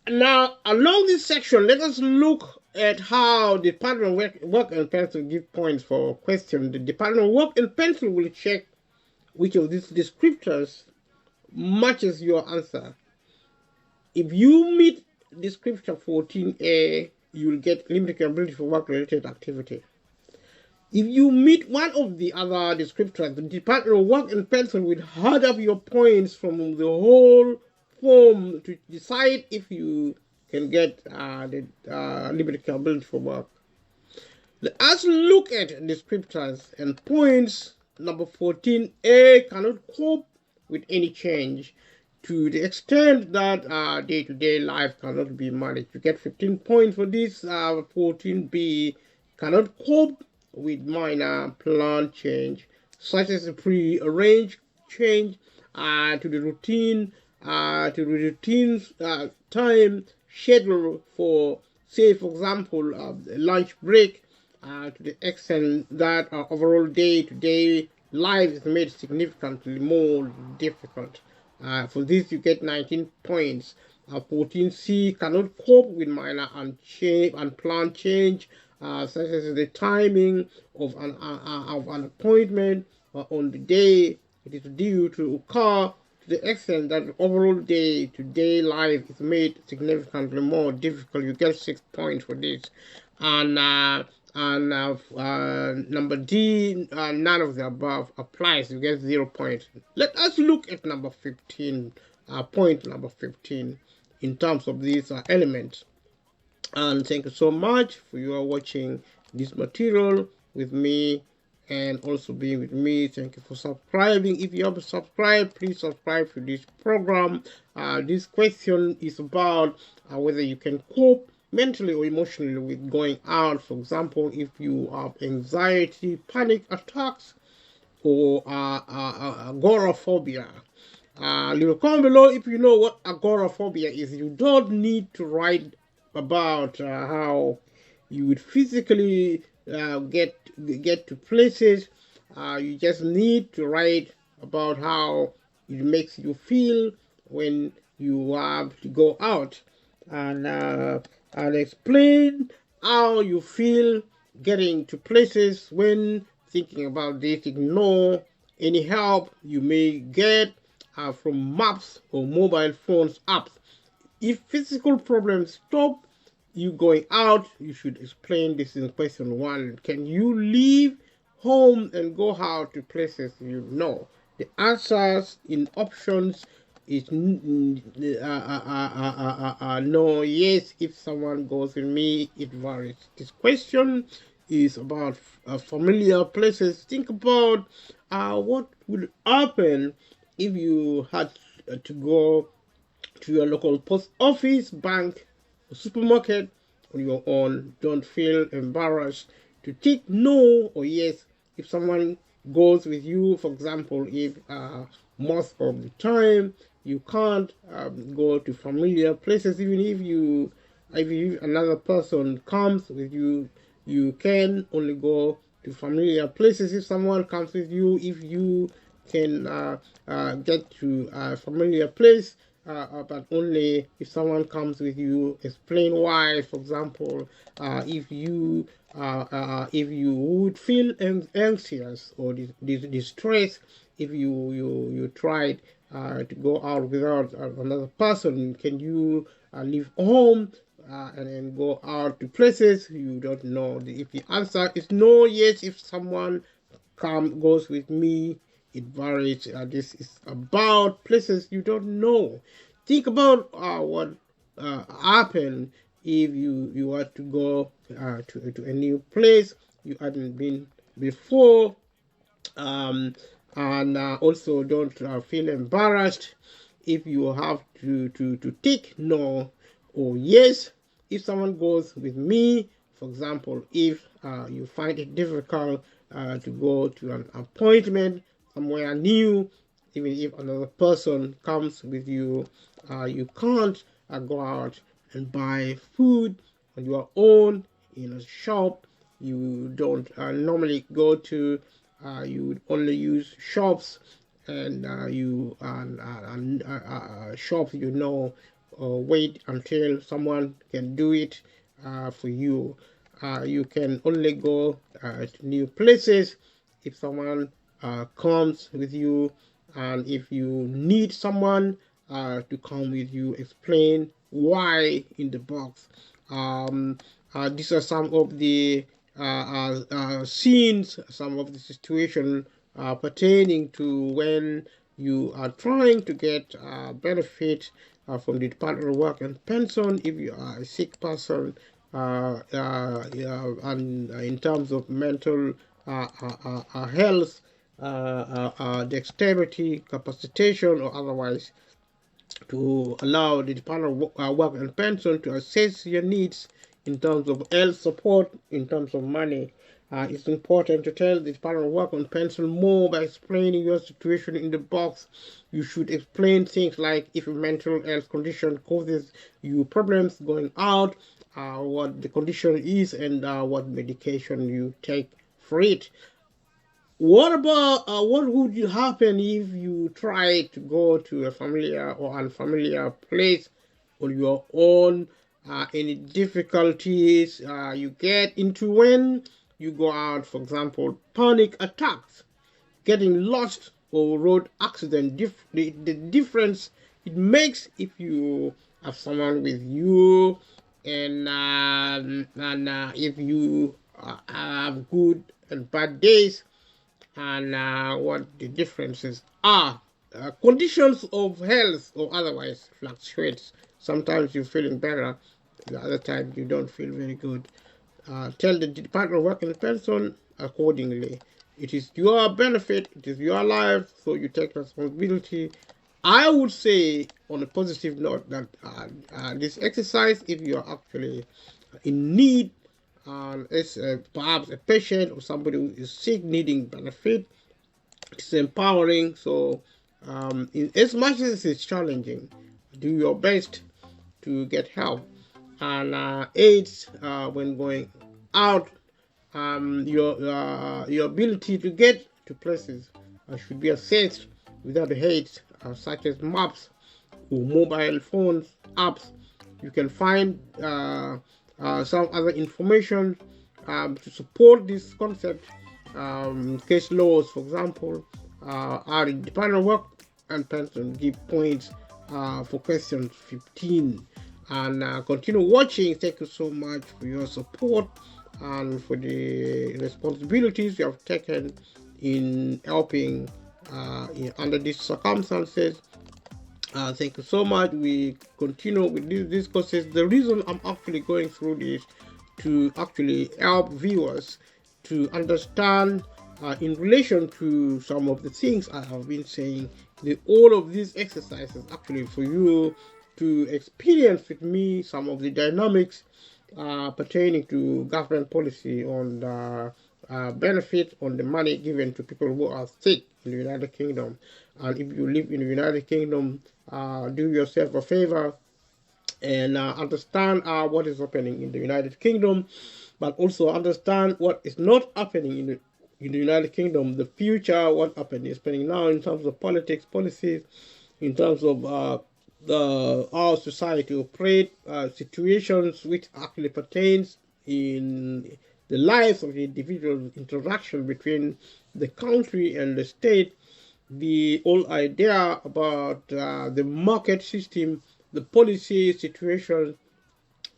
now along this section, let us look at how the Department of Work and Pension give points for question. The Department of Work and Pension will check which of these descriptors matches your answer. If you meet descriptor 14A, you will get limited capability for work-related activity. If you meet one of the other descriptors, the Department of Work and Pension will add up your points from the whole form to decide if you can get the limited capability for work. Let us look at descriptors and points. Number 14A, cannot cope with any change. to the extent that day-to-day life cannot be managed. You get 15 points for this. 14B, cannot cope with minor plan change, such as a pre-arranged change to the routine's time schedule for, say, for example, lunch break, to the extent that overall day-to-day life is made significantly more difficult. For this, you get 19 points. 14C, cannot cope with minor unplanned change, such as the timing of an appointment on the day it is due to occur, to the extent that the overall day-to-day life is made significantly more difficult. You get 6 points for this. And number D, none of the above applies. You get 0 points. Let us look at number 15, point number 15, in terms of these elements. And thank you so much for your watching this material with me and also being with me. Thank you for subscribing. If you haven't subscribed, please subscribe to this program. This question is about whether you can cope mentally or emotionally with going out. For example, if you have anxiety, panic attacks, or agoraphobia. Leave a comment below if you know what agoraphobia is. You don't need to write about how you would physically get to places. You just need to write about how it makes you feel when you have to go out, and explain how you feel getting to places when thinking about this. Ignore any help you may get from maps or mobile phones apps. If physical problems stop you going out, you should explain this in question 1. Can you leave home and go out to places you know? The answers in options is no, yes. If someone goes with me, it varies. This question is about familiar places. Think about what would happen if you had to go to your local post office, bank, or supermarket on your own. Don't feel embarrassed to tick no or yes if someone goes with you. For example, if most of the time you can't go to familiar places, even if another person comes with you, you can only go to familiar places if someone comes with you. If you can get to a familiar place, but only if someone comes with you. Explain why. For example, if you would feel anxious or distressed if you tried to go out without another person, can you leave home and then go out to places you don't know? If the answer is no, yes. If someone goes with me, it varies. This is about places you don't know. Think about what happened if you were to go to a new place you hadn't been before. And also don't feel embarrassed if you have to tick no or yes if someone goes with me. For example, if you find it difficult to go to an appointment somewhere new, even if another person comes with you, you can't go out and buy food on your own in a shop you don't normally go to. You would only use shops and shops you know. Wait until someone can do it for you. You can only go to new places if someone comes with you, and if you need someone to come with you, explain why in the box. These are some of the scenes, some of the situation pertaining to when you are trying to get benefit from the Department of Work and Pension if you are a sick person, and in terms of mental health, dexterity, capacitation, or otherwise. to allow the Department of Work and Pension to assess your needs in terms of health support, in terms of money. It's important to tell the Department of Work and Pension more by explaining your situation in the box. You should explain things like if a mental health condition causes you problems going out, what the condition is, and what medication you take for it. What about what would happen if you try to go to a familiar or unfamiliar place on your own? Any difficulties you get into when you go out, for example, panic attacks, getting lost, or road accident. The difference it makes if you have someone with you, and if you have good and bad days, and what the differences are. Conditions of health or otherwise fluctuates. Sometimes you're feeling better, the other time you don't feel very good. Tell the Department of Work and Pension accordingly. It is your benefit, it is your life, so you take responsibility. I would say, on a positive note, that this exercise, if you are actually in need, it's perhaps a patient or somebody who is sick needing benefit, it's empowering. So, as much as it's challenging, do your best to get help. And aids when going out, your ability to get to places should be assessed without aids such as maps or mobile phones apps. You can find some other information to support this concept. Case laws, for example, are in Department of Work and Pension give points for question 15. And continue watching. Thank you so much for your support and for the responsibilities you have taken in helping under these circumstances. Thank you so much. We continue with these discourses. The reason I'm actually going through this to actually help viewers to understand in relation to some of the things I have been saying, all of these exercises actually for you to experience with me some of the dynamics pertaining to government policy on the benefit on the money given to people who are sick in the United Kingdom. And if you live in the United Kingdom, do yourself a favor and understand what is happening in the United Kingdom, but also understand what is not happening in the United Kingdom, the future, what is happening now in terms of politics, policies, in terms of our society operate, situations which actually pertains in the lives of the individual, interaction between the country and the state, the whole idea about the market system, the policy situation,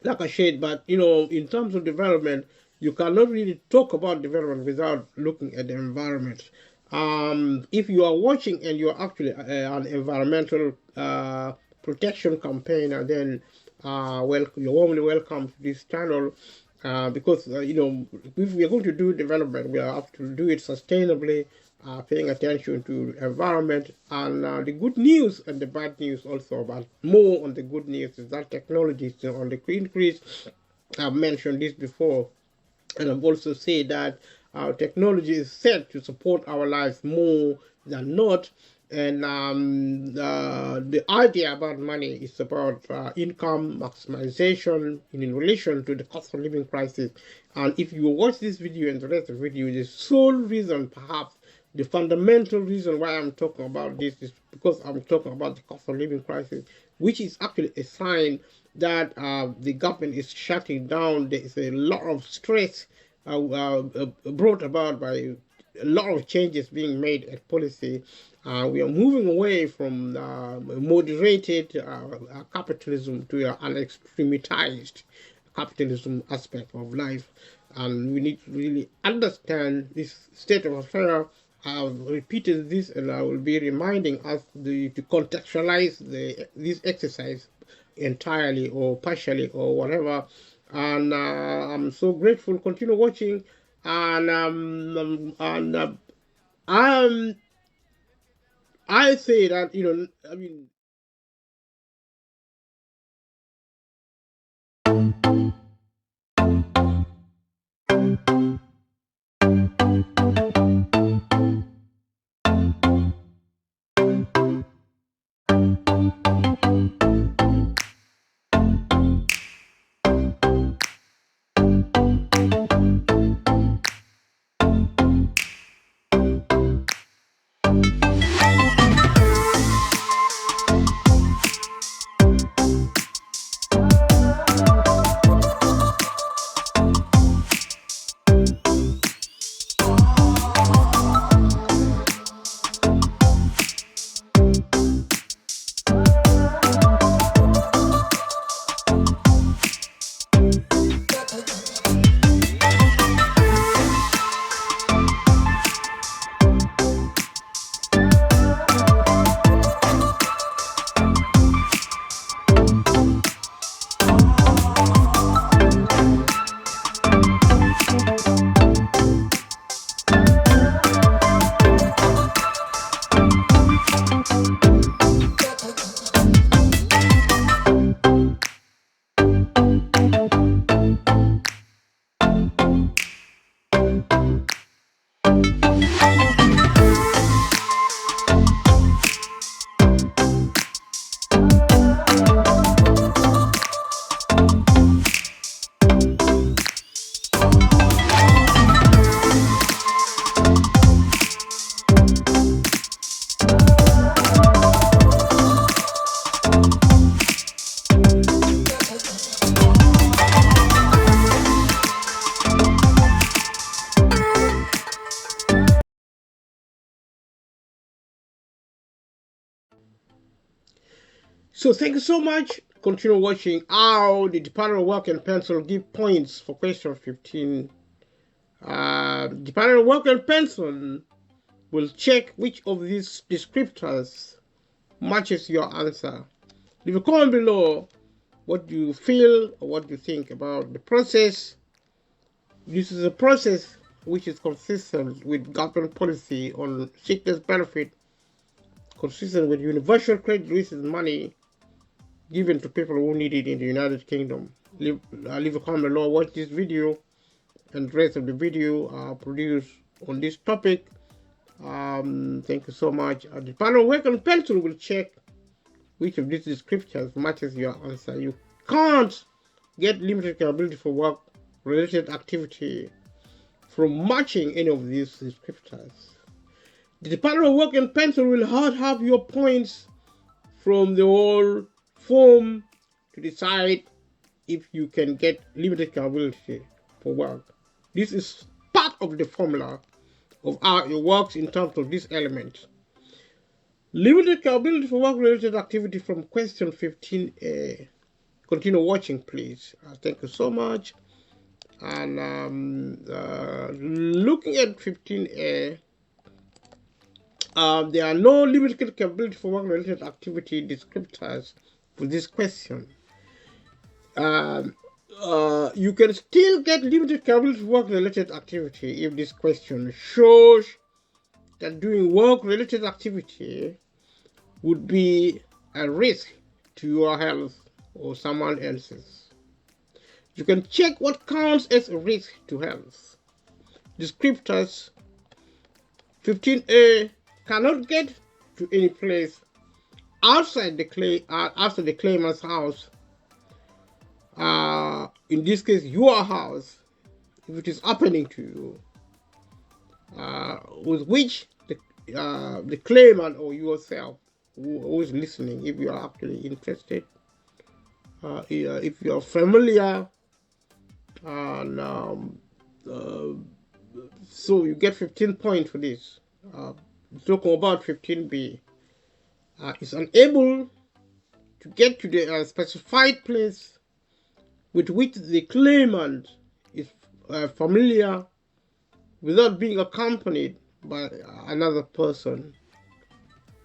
like I said. But in terms of development, you cannot really talk about development without looking at the environment. If you are watching and you are actually an environmental protection campaigner, then you're warmly welcome to this channel. Because if we are going to do development, we have to do it sustainably, paying attention to environment. And the good news and the bad news also, but more on the good news, is that technology is on the increase. I've mentioned this before, and I've also said that technology is set to support our lives more than not. And the idea about money is about income maximization in relation to the cost of living crisis. And if you watch this video and the rest of the video, the sole reason, perhaps the fundamental reason why I'm talking about this, is because I'm talking about the cost of living crisis, which is actually a sign that the government is shutting down. There is a lot of stress brought about by a lot of changes being made at policy. We are moving away from moderated capitalism to an extremitized capitalism aspect of life. And we need to really understand this state of affairs. I've repeated this, and I will be reminding us to contextualize this exercise entirely or partially or whatever. And I'm so grateful. Continue watching, and I say that I mean. So thank you so much. Continue watching how the Department of Work and Pension give points for question 15. Department of Work and Pension will check which of these descriptors matches your answer. Leave a comment below what you feel or what you think about the process. This is a process which is consistent with government policy on sickness benefit, consistent with universal credit risk money given to people who need it in the United Kingdom. Leave a comment below. Watch this video and the rest of the video are produced on this topic. Thank you so much. The Department of Work and Pension will check which of these descriptors matches your answer. You can't get limited capability for work related activity from matching any of these descriptors. The Department of Work and Pension will have your points from the whole form to decide if you can get limited capability for work. This is part of the formula of how it works in terms of this element. Limited capability for work related activity from question 15A. Continue watching, please. Thank you so much. And looking at 15A, there are no limited capability for work related activity descriptors for this question. You can still get limited capability for work related activity if this question shows that doing work related activity would be a risk to your health or someone else's. You can check what counts as a risk to health. Descriptors 15A cannot get to any place outside the claimant's house. In this case, your house, if it is happening to you, with which the claimant or yourself who is listening, if you are actually interested, if you are familiar, and so you get 15 points for this. Talking about 15B, is unable to get to the specified place with which the claimant is familiar without being accompanied by another person.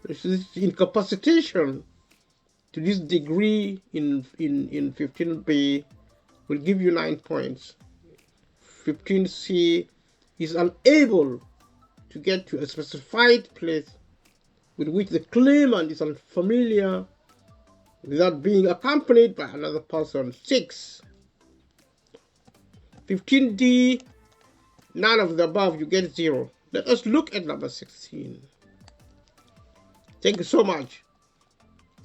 This incapacitation to this degree in 15B will give you 9 points. 15C is unable to get to a specified place with which the claimant is unfamiliar without being accompanied by another person. 6 15D, none of the above, you get 0. Let us look at number 16. Thank you so much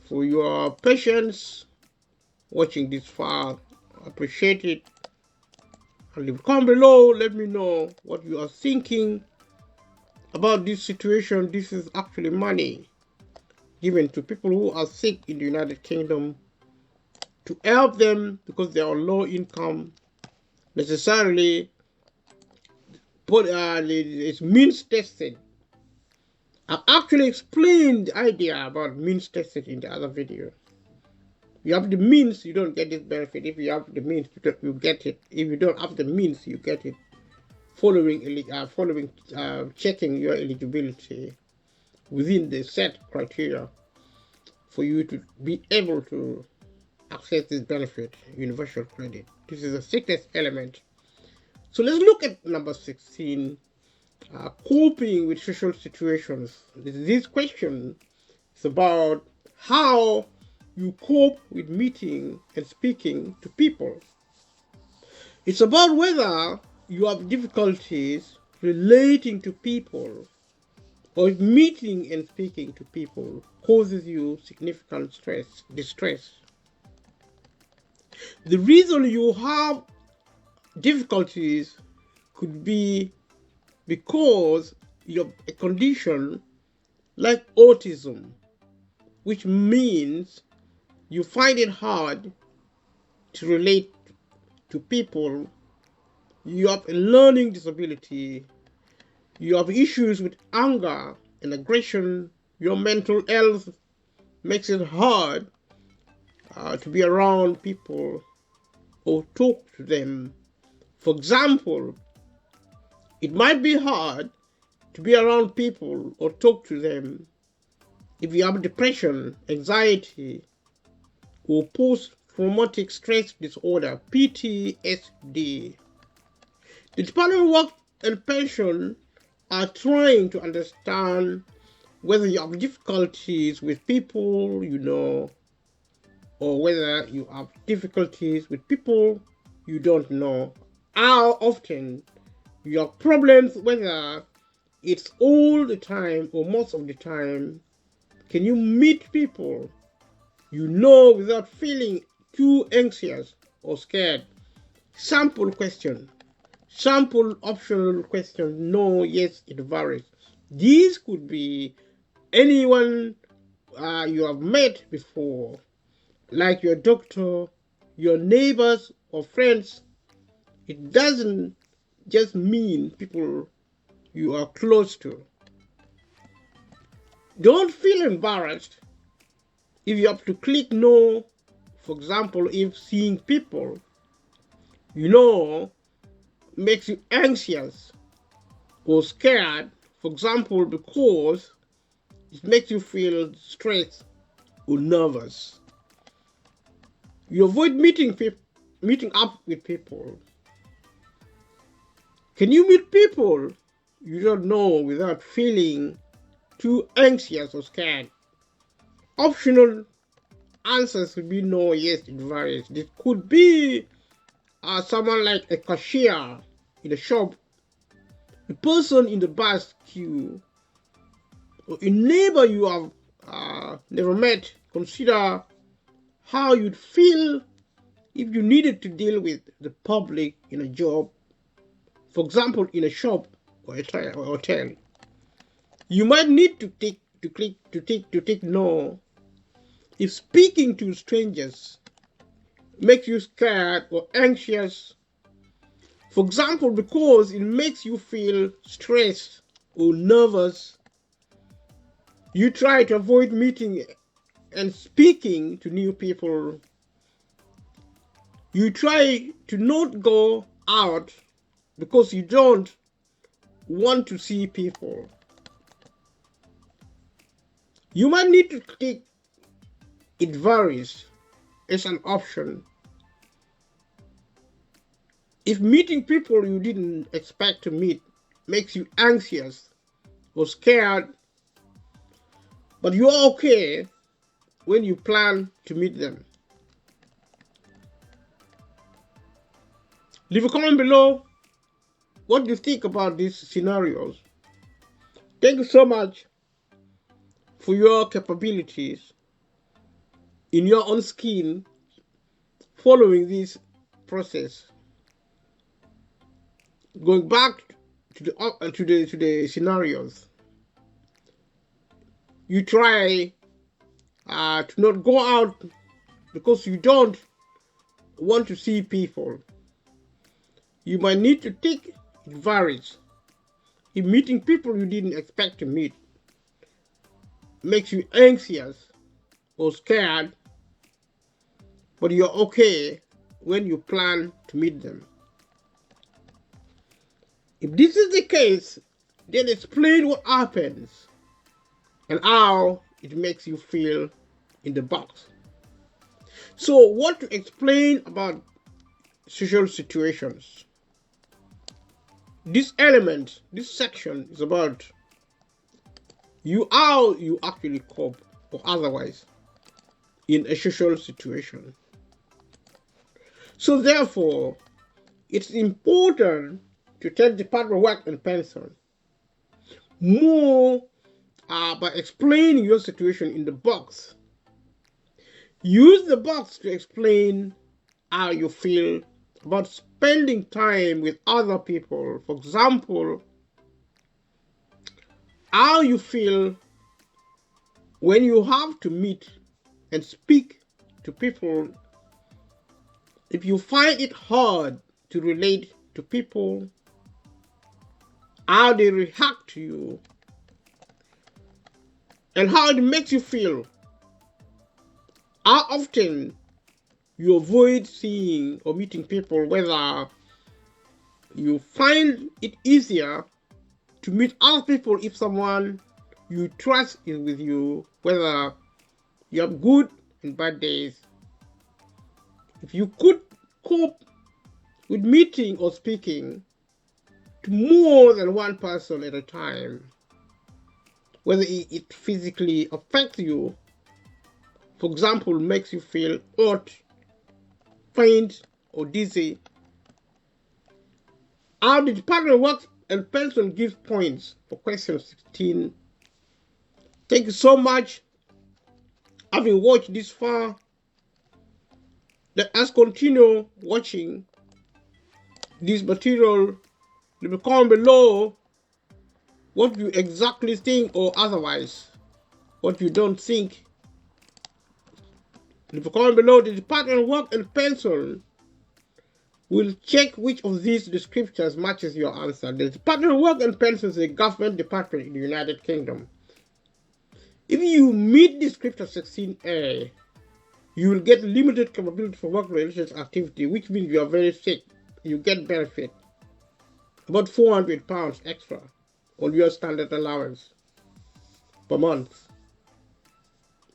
for your patience watching this far. I appreciate it. And leave a comment below. Let me know what you are thinking about this situation. This is actually money given to people who are sick in the United Kingdom to help them because they are low income. Necessarily, but it's means tested. I've actually explained the idea about means tested in the other video. You have the means, you don't get this benefit. If you have the means, you get it. If you don't have the means, you get it. Following checking your eligibility within the set criteria for you to be able to access this benefit, universal credit. This is the sickness element. So let's look at number 16, coping with social situations. This question is about how you cope with meeting and speaking to people. It's about whether you have difficulties relating to people or if meeting and speaking to people causes you significant distress. The reason you have difficulties could be because you have a condition like autism, which means you find it hard to relate to people. You have a learning disability. You have issues with anger and aggression. Your mental health makes it hard to be around people or talk to them. For example, it might be hard to be around people or talk to them if you have depression, anxiety, or post-traumatic stress disorder, PTSD. The Department of Work and Pension are trying to understand whether you have difficulties with people you know, or whether you have difficulties with people you don't know. How often you have problems, whether it's all the time or most of the time. Can you meet people you know without feeling too anxious or scared? Sample question. Sample optional question. No, yes, it varies. These could be anyone you have met before, like your doctor, your neighbors or friends. It doesn't just mean people you are close to. Don't feel embarrassed if you have to click no. For example, if seeing people you know makes you anxious or scared, for example, because it makes you feel stressed or nervous. You avoid meeting up with people. Can you meet people you don't know without feeling too anxious or scared? Optional answers would be no, yes, it varies. This could be someone like a cashier in a shop, a person in the bus queue, or a neighbor you have never met. Consider how you'd feel if you needed to deal with the public in a job, for example, in a shop or a hotel. You might need to take no if speaking to strangers makes you scared or anxious. For example, because it makes you feel stressed or nervous. You try to avoid meeting and speaking to new people. You try to not go out because you don't want to see people. You might need to take it varies as an option. If meeting people you didn't expect to meet makes you anxious or scared, but you're okay when you plan to meet them. Leave a comment below what you think about these scenarios. Thank you so much for your capabilities in your own skin following this process. Going back to the scenarios, you try to not go out because you don't want to see people. You might need to think it varies. If meeting people you didn't expect to meet makes you anxious or scared, but you're okay when you plan to meet them. If this is the case, then explain what happens and how it makes you feel in the box. So, what to explain about social situations? This element, this section is about how you actually cope or otherwise in a social situation. So therefore, it's important to take the part of work and pencil more by explaining your situation in the box. Use the box to explain how you feel about spending time with other people. For example, how you feel when you have to meet and speak to people. If you find it hard to relate to people, how they react to you, and how it makes you feel. How often you avoid seeing or meeting people, whether you find it easier to meet other people if someone you trust is with you, whether you have good and bad days. If you could cope with meeting or speaking to more than one person at a time, whether it physically affects you, for example, makes you feel hot, faint, or dizzy. How the Department works and pencil gives points for question 16. Thank you so much. Having watched this far, let us continue watching this material. Leave a comment below what you exactly think or otherwise what you don't think. Leave a comment below. The Department work and pencil will check which of these descriptors matches your answer. The Department work and pencil is a government department in the United Kingdom. If you meet descriptor 16A, you will get limited capability for work-related activity, which means you are very sick. You get benefit, about £400 extra on your standard allowance per month.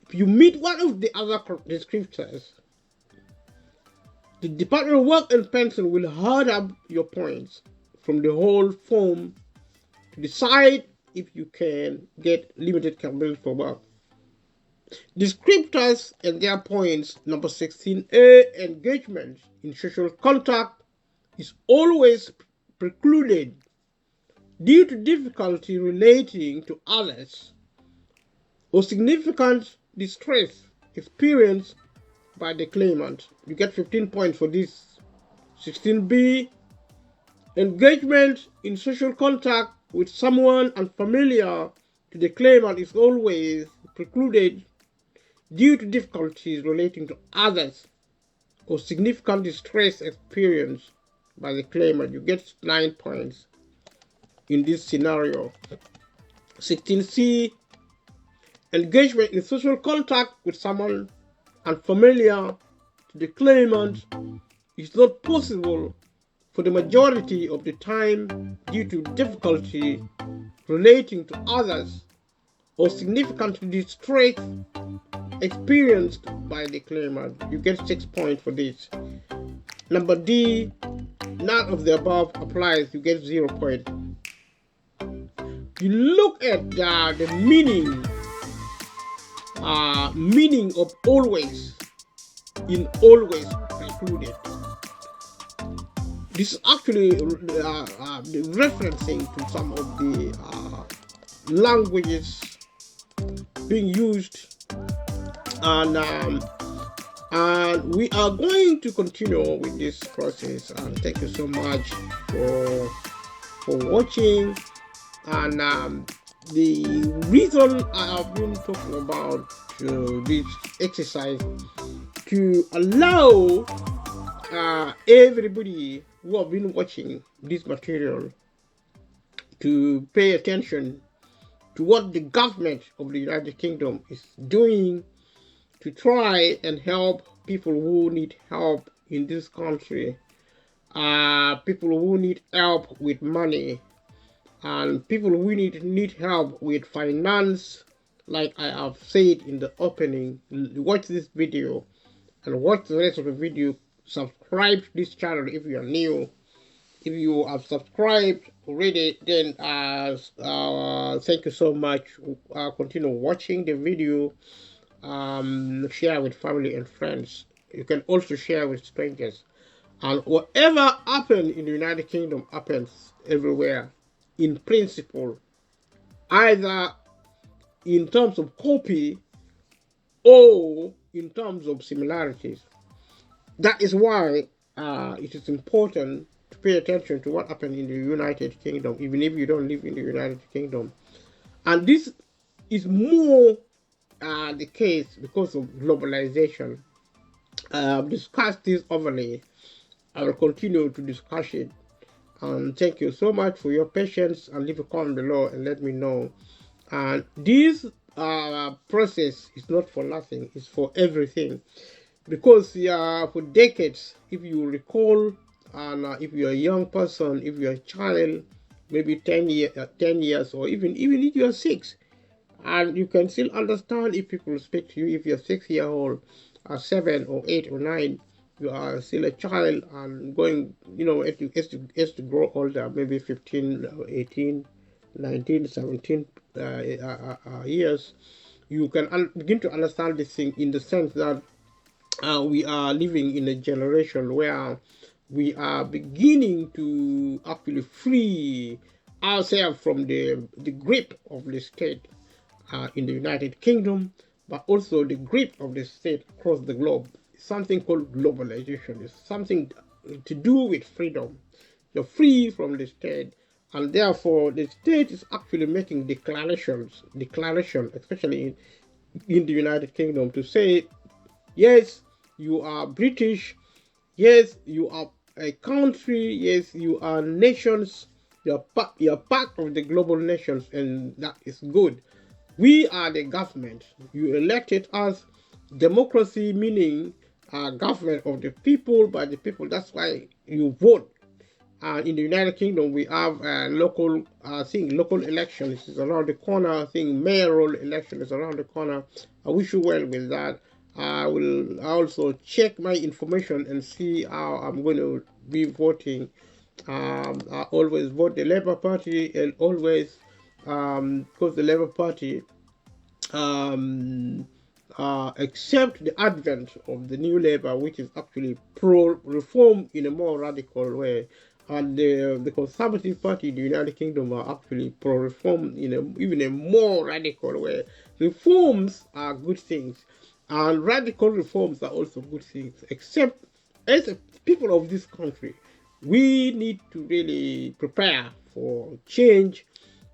If you meet one of the other descriptors, the Department of Work and Pension will add up your points from the whole form to decide if you can get limited capability for work. Descriptors and their points. Number 16A, engagement in social contact is always precluded due to difficulty relating to others or significant distress experienced by the claimant. You get 15 points for this. 16B, engagement in social contact with someone unfamiliar to the claimant is always precluded due to difficulties relating to others or significant distress experienced by the claimant. You get 9 points in this scenario. 16C, engagement in social contact with someone unfamiliar to the claimant is not possible for the majority of the time due to difficulty relating to others or significant distress experienced by the claimant. You get 6 points for this. Number D, none of the above applies. You get 0 points. You look at the meaning of always in always precluded. This is actually referencing to some of the languages being used, and we are going to continue with this process. And thank you so much for watching. And the reason I have been talking about this exercise to allow everybody who have been watching this material to pay attention to what the government of the United Kingdom is doing to try and help people who need help in this country, people who need help with money, and people who need help with finance. Like I have said in the opening, watch this video and watch the rest of the video. Subscribe to this channel if you are new. If you have subscribed already, then thank you so much. Continue watching the video. Share with family and friends. You can also share with strangers. And whatever happens in the United Kingdom happens everywhere, in principle, either in terms of copy or in terms of similarities. That is why it is important to pay attention to what happened in the United Kingdom, even if you don't live in the United Kingdom. And this is more the case because of globalization. I've discussed this overly. I will continue to discuss it. Thank you so much for your patience, and leave a comment below and let me know. And this process is not for nothing, it's for everything. Because for decades, if you recall, and if you're a young person, if you're a child, maybe 10 years, or even if you're 6, and you can still understand if people speak to you. If you're 6-year-old, 7 or 8 or 9, you are still a child, and going, as to grow older, maybe 15, 18, 19, 17 years, you can begin to understand this thing, in the sense that we are living in a generation where we are beginning to actually free ourselves from the grip of the state in the United Kingdom, but also the grip of the state across the globe. Something called globalization. It's something to do with freedom. You're free from the state, and therefore the state is actually making declaration, especially in the United Kingdom, to say, yes, you are British, yes, you are a country, yes, you are nations, you're part of the global nations, and that is good. We are the government. You elected us. Democracy meaning government of the people, by the people. That's why you vote. In the United Kingdom, we have local elections is around the corner. I think mayoral election is around the corner. I wish you well with that. I will also check my information and see how I'm going to be voting. I always vote the Labour Party, and always because the Labour Party accept the advent of the new Labour, which is actually pro-reform in a more radical way. And the Conservative Party in the United Kingdom are actually pro-reform in even a more radical way. Reforms are good things, and radical reforms are also good things, except as a people of this country, we need to really prepare for change.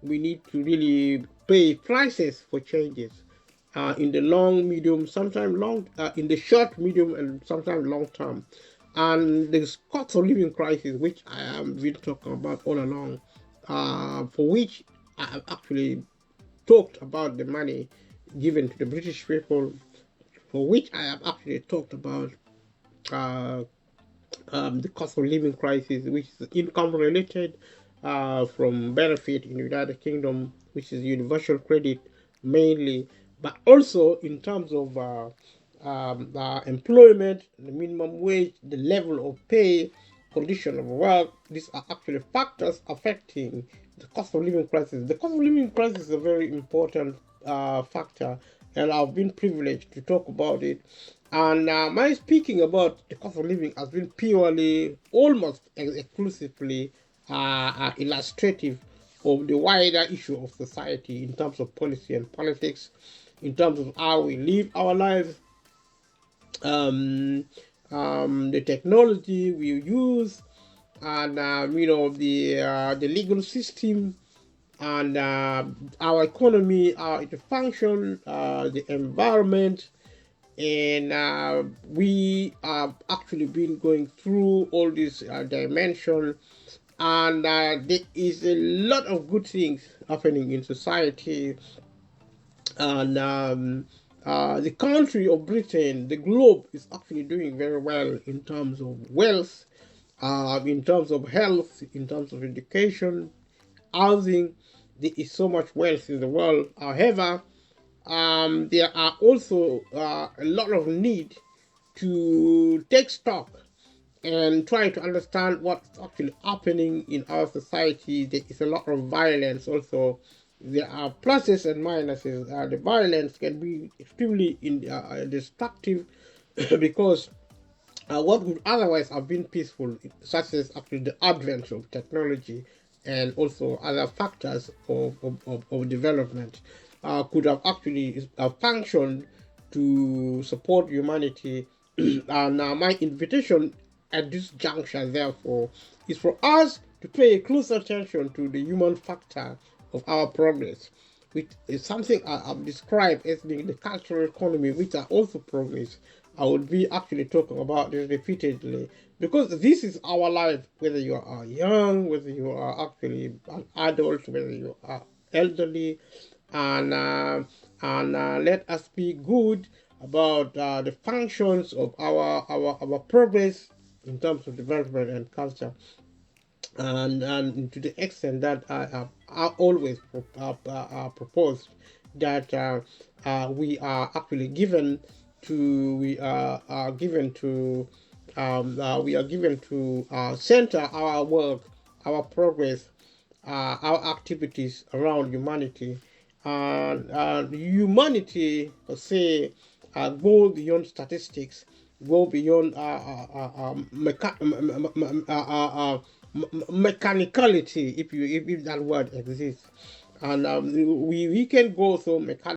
We need to really pay prices for changes in the long, medium, sometimes long, in the short, medium, and sometimes long term. And the cost of living crisis, which I have been talking about all along, for which I have actually talked about the money given to the British people, for which I have actually talked about the cost of living crisis, which is income related from benefit in the United Kingdom, which is universal credit mainly, but also in terms of employment, the minimum wage, the level of pay, condition of work. These are actually factors affecting the cost of living crisis. The cost of living crisis is a very important factor, and I've been privileged to talk about it And my speaking about the cost of living has been purely, almost exclusively, illustrative of the wider issue of society in terms of policy and politics, in terms of how we live our lives, um, the technology we use, and the legal system, and our economy, how it function, the environment, and we have actually been going through all these dimensions, and there is a lot of good things happening in society, and the country of Britain, the globe, is actually doing very well in terms of wealth, in terms of health, in terms of education, housing. There is so much wealth in the world. However, there are also a lot of need to take stock and try to understand what's actually happening in our society. There is a lot of violence also. There are pluses and minuses. The violence can be extremely destructive because what would otherwise have been peaceful, such as actually the advent of technology and also other factors of development, could have actually functioned to support humanity. And my invitation at this juncture, therefore, is for us to pay close attention to the human factor of our progress, which is something I've described as being the cultural economy, which are also progress. I would be actually talking about this repeatedly because this is our life, whether you are young, whether you are actually an adult, whether you are elderly, and let us be good about the functions of our progress in terms of development and culture, and to the extent that I always proposed that we are actually given to we are given to center our work, our progress, our activities around humanity, and humanity, say, go beyond statistics, go beyond mechanicality, if that word exists, and we can go so mechanical